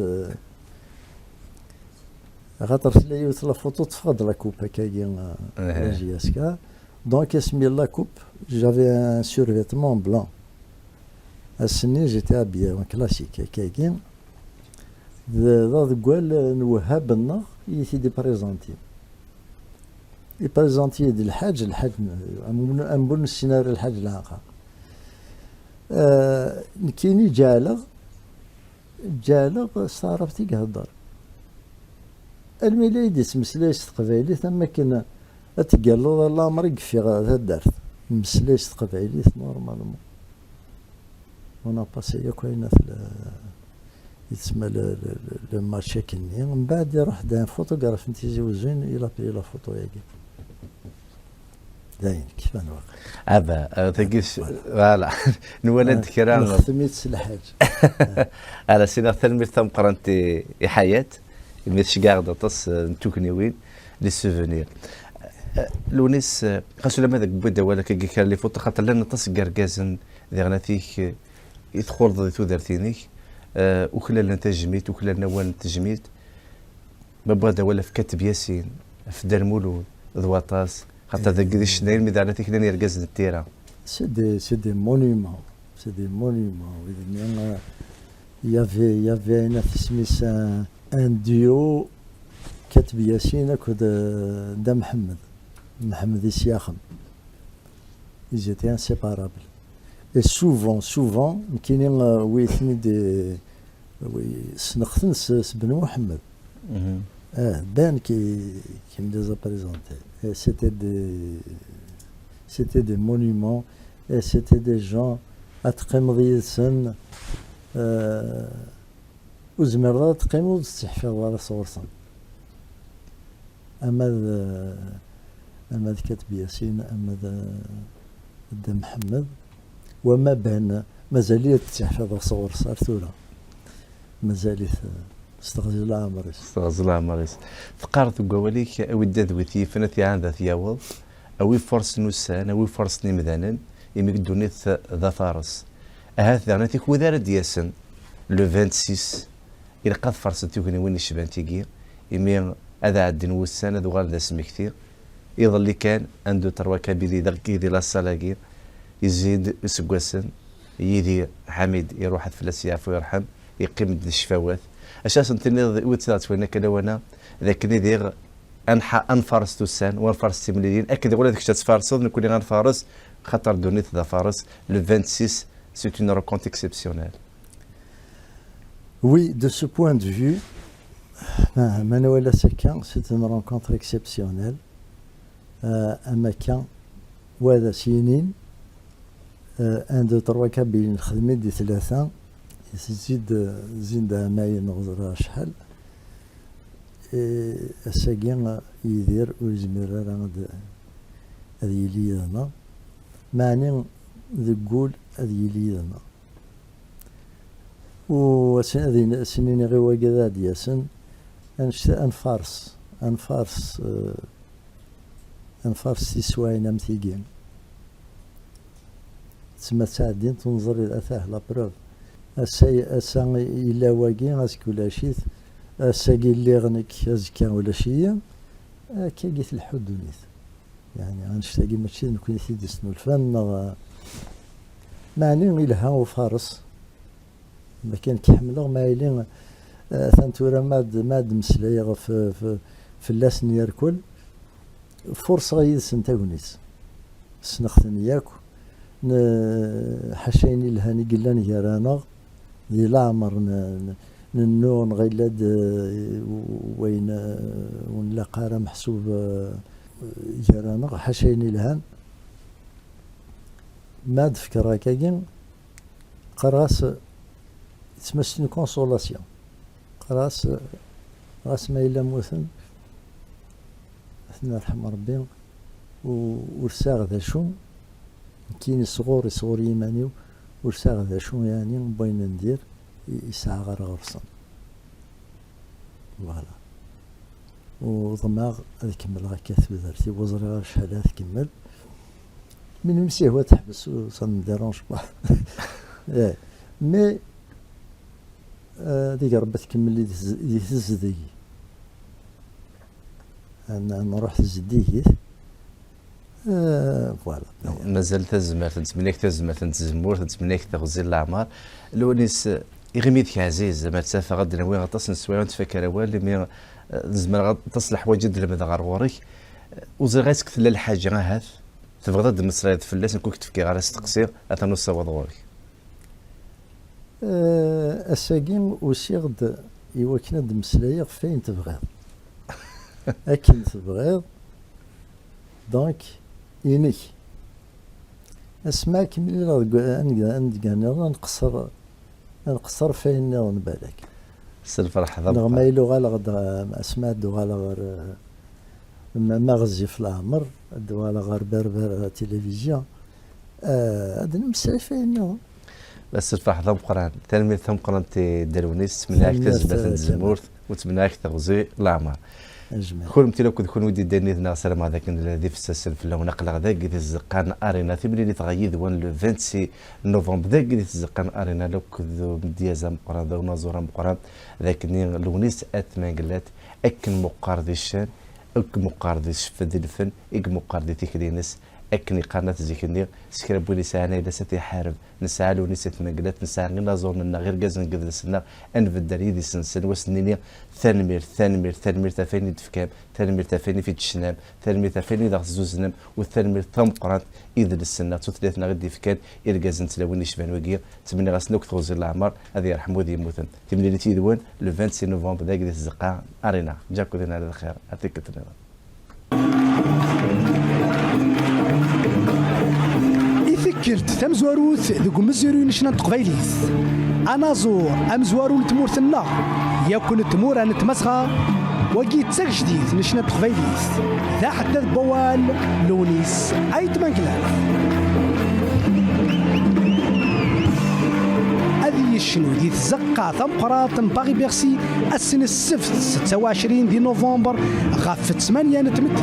خاطر تلاقي لا فوتو تفضل لا كوب هكايا جياسكا دونك اسمي لا كوب جافي ان سورفيتمون بلان السني جيتي ابيا كلاسيك هكايا ذا قال نوهب لنا يتي بريزونتي يبريزونتي ديال الحاج أنبون السيناريو الحاج العاقة كيني جالغ صارفتي كهضر الميلاد مسلاش تقبايلي ثم كنا اتقالو الله مريق في هذا دارت مسلاش تقبايلي نورمالمون وانا باسي كاينه يتسمى لو ماتش كني من بعد رحت دان فوتوغراف نتيجي وزين الى بي لا فوتو ياكي داين كيف انا
واقع تقيس فوالا نولد كرام
خدمت الحاج
على سينا تلميذ تم قرنتي حياه ميتش قاعده تص نتوكنيوين لي سوفونير لونيس خاصو لما ذاك بدا ولا كان لي فوتو خاطر لنا تص كركازن ذيغناتيك يدخل ضد ثودرتينيك وكلنا تجميت وكلنا وان تجميت بابا ولا في كاتب ياسين في دار مولود ذواطاس خاطر ذاك الشنايل ميدانتي كنا يركز التيرا
سي دي مونيمون يافي انا سميس ان ديو كاتب ياسين كود دا محمد السياخم ils étaient inséparables et souvent كاينين ويثني دي سنختن بن محمد بان كي ملي بريزونتي c'était des monuments et c'était des gens اتقيم ضيسن وزمر تقيم وتستحفظ على صورتهم اما كاتب ياسين اما دا محمد وما بان مازاليت تحفظ صور صار ثورة مازاليت استغزل عمريس فقارت قواليك او الدذوثي فنثي عن ذا ثياوض او فرس نسان او فرس نمذانا يمك دونيت ذا فارس هذا نتيك وذار دياسن لو 26 الى قد فرستي وكني وين شبانتيكي يمي هذا عدن وسان هذا غال ذا سمي كثير يظل اللي كان عنده تروا كبيري دقيقي ديال الصلاقي يزيد يسقسن يدي حميد يروح فلاس يعفو يرحم يقيم الشفاوات اساسا تني وتسات وين كذا وانا ذاك ندير انحى انفرس توسان وانفرس تمليين اكيد ولا ديك تفارسو نكون غنفارس
خاطر دونيت ذا فارس لو 26 سي اون رونكونتر اكسبسيونيل.
Oui, de ce point de vue, Manuela Sekan, c'est une rencontre exceptionnelle. أماكن وهذا سنين 1 2 3 كابين الخدمة دي 3 زيد عماين غزرها شحال الساقين يدير ويزمر راه هذا يلي هنا معني ذقول هذا يلي هنا وسنين غير وكذا دياسن انفارس تسواين امثيقين تسمى ساعدين تنظر الى ثاه لا بروف اسا الا واقي اسك ولا شيت اساقي اللي غنك ازكا ولا شيء كي قيت الحدونيت يعني غنشتاقي ماشي نكون سيدي سنو الفن معني إلها وفارس ما كان كيحملوا ما يلين ثانتورا ماد مسلايه في اللسن يركل فرصه يدسن تاونيس سنختن ياك حشيني الهاني قلاني يرانا دي العمر ننون غيلاد وين ونلاقى محسوب جرانا حشيني الهان ما تفكر هكاين قراص تمسني كونسولاسيون قراص ما إلا موثن الله يرحم ربي ورساغ ذا شو كاين صغور يمانيو ورساغ ذا شو يعني بين ندير يسعى غير غرسن فوالا وضماغ كمل غا كاث بذرتي وزري غير شحال تكمل من مسيه هو تحبس وصن ديرونج با مي ديك ربي تكمل لي تزدي انا نروح تزديه فوالا
مازال تزمر تنتمنيك تزمور تنتمنيك تغزي الاعمار لونيس يغميدك عزيز زعما تسافى غدا وين غطاس نسوايا ونتفكر والي مي زعما تصلح واجد لما غار غوريك وزر غاسك ثلا الحاجه هاث تبغى تدم الصرايد فلاس نكون كتفكي غير تقصير اثنو الصواد غوريك
الساقين وسيغد يوكنا دمسلايا فين تبغيض اكن تبغيض دونك ينك اسماك ملي نقصر فين نبالك
الفرح ضبط
نغما يلو غالغ اسماء دو غالغ مغزي في العمر دو غالغ بربر تلفزيون هذا نمسي فين
بس الفرح ضم قران تلميذ ثم قران تدلونيس تمناك تزبط الزمورث وتمناك تغزي العمر كل متلو كون ودي داني ذنا سلام هذاك الذي في السلسله في اللون نقل غذاك قد الزقان ارينا تبني اللي تغيد وان لو 26 نوفمبر ذاك قد الزقان ارينا لو كذو ديازا مقران ذو نازورا مقران ذاك نين لونيس اتمان قلات اكن مقاردي الشان اك مقاردي شفدي الفن اك مقاردي تكرينس اكني قناه زيكني سكربوا لي ساعه الا ساتي حارب نسعى لو نسيت مقلات نسعى غير نازورنا غير كازن قد سنا انفدر يدي سنسن وسنيني ثانمير تفاني دفكام ثانمير تفاني في تشنام ثانمير تفاني داخل زوزنم والثانمير ثم قرات اذا السنه تثلاثنا غدي فكان الى كازن تلاوني شبان وكيا تمني غاسنوك تغزي العمر هذه يرحم ودي يموتن تمني لي تيدوان لو 26 نوفمبر ذاك ديال الزقاع ارينا جاكو دينا على الخير يعطيك التنظيم
كلت تمزواروت ذوك مزيرين شنا تقبايليس انا زور امزوارو تمورتنا ياكل تمور انا تمسخه وكي تسال جديد نشنا تقبايليس ذا حتى البوال لونيس ايت مانكلاف هذه الشنو دي تزقى ثم قرات باغي بيرسي السنه السبت 26 دي نوفمبر غاف 8 نتمدي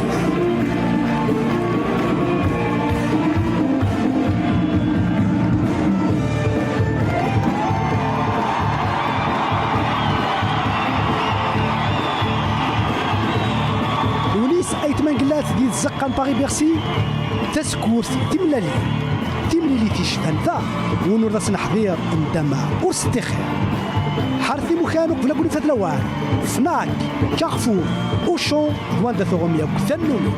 ديال الزقان باغي بيرسي تسكورت تملالي تيشفان ذا ونور راس نحضير ندما ورستخير حرثي مكانو قبل قولي فات لوان فناك كارفور اوشون دوان دا ثوغوميا وكثنوني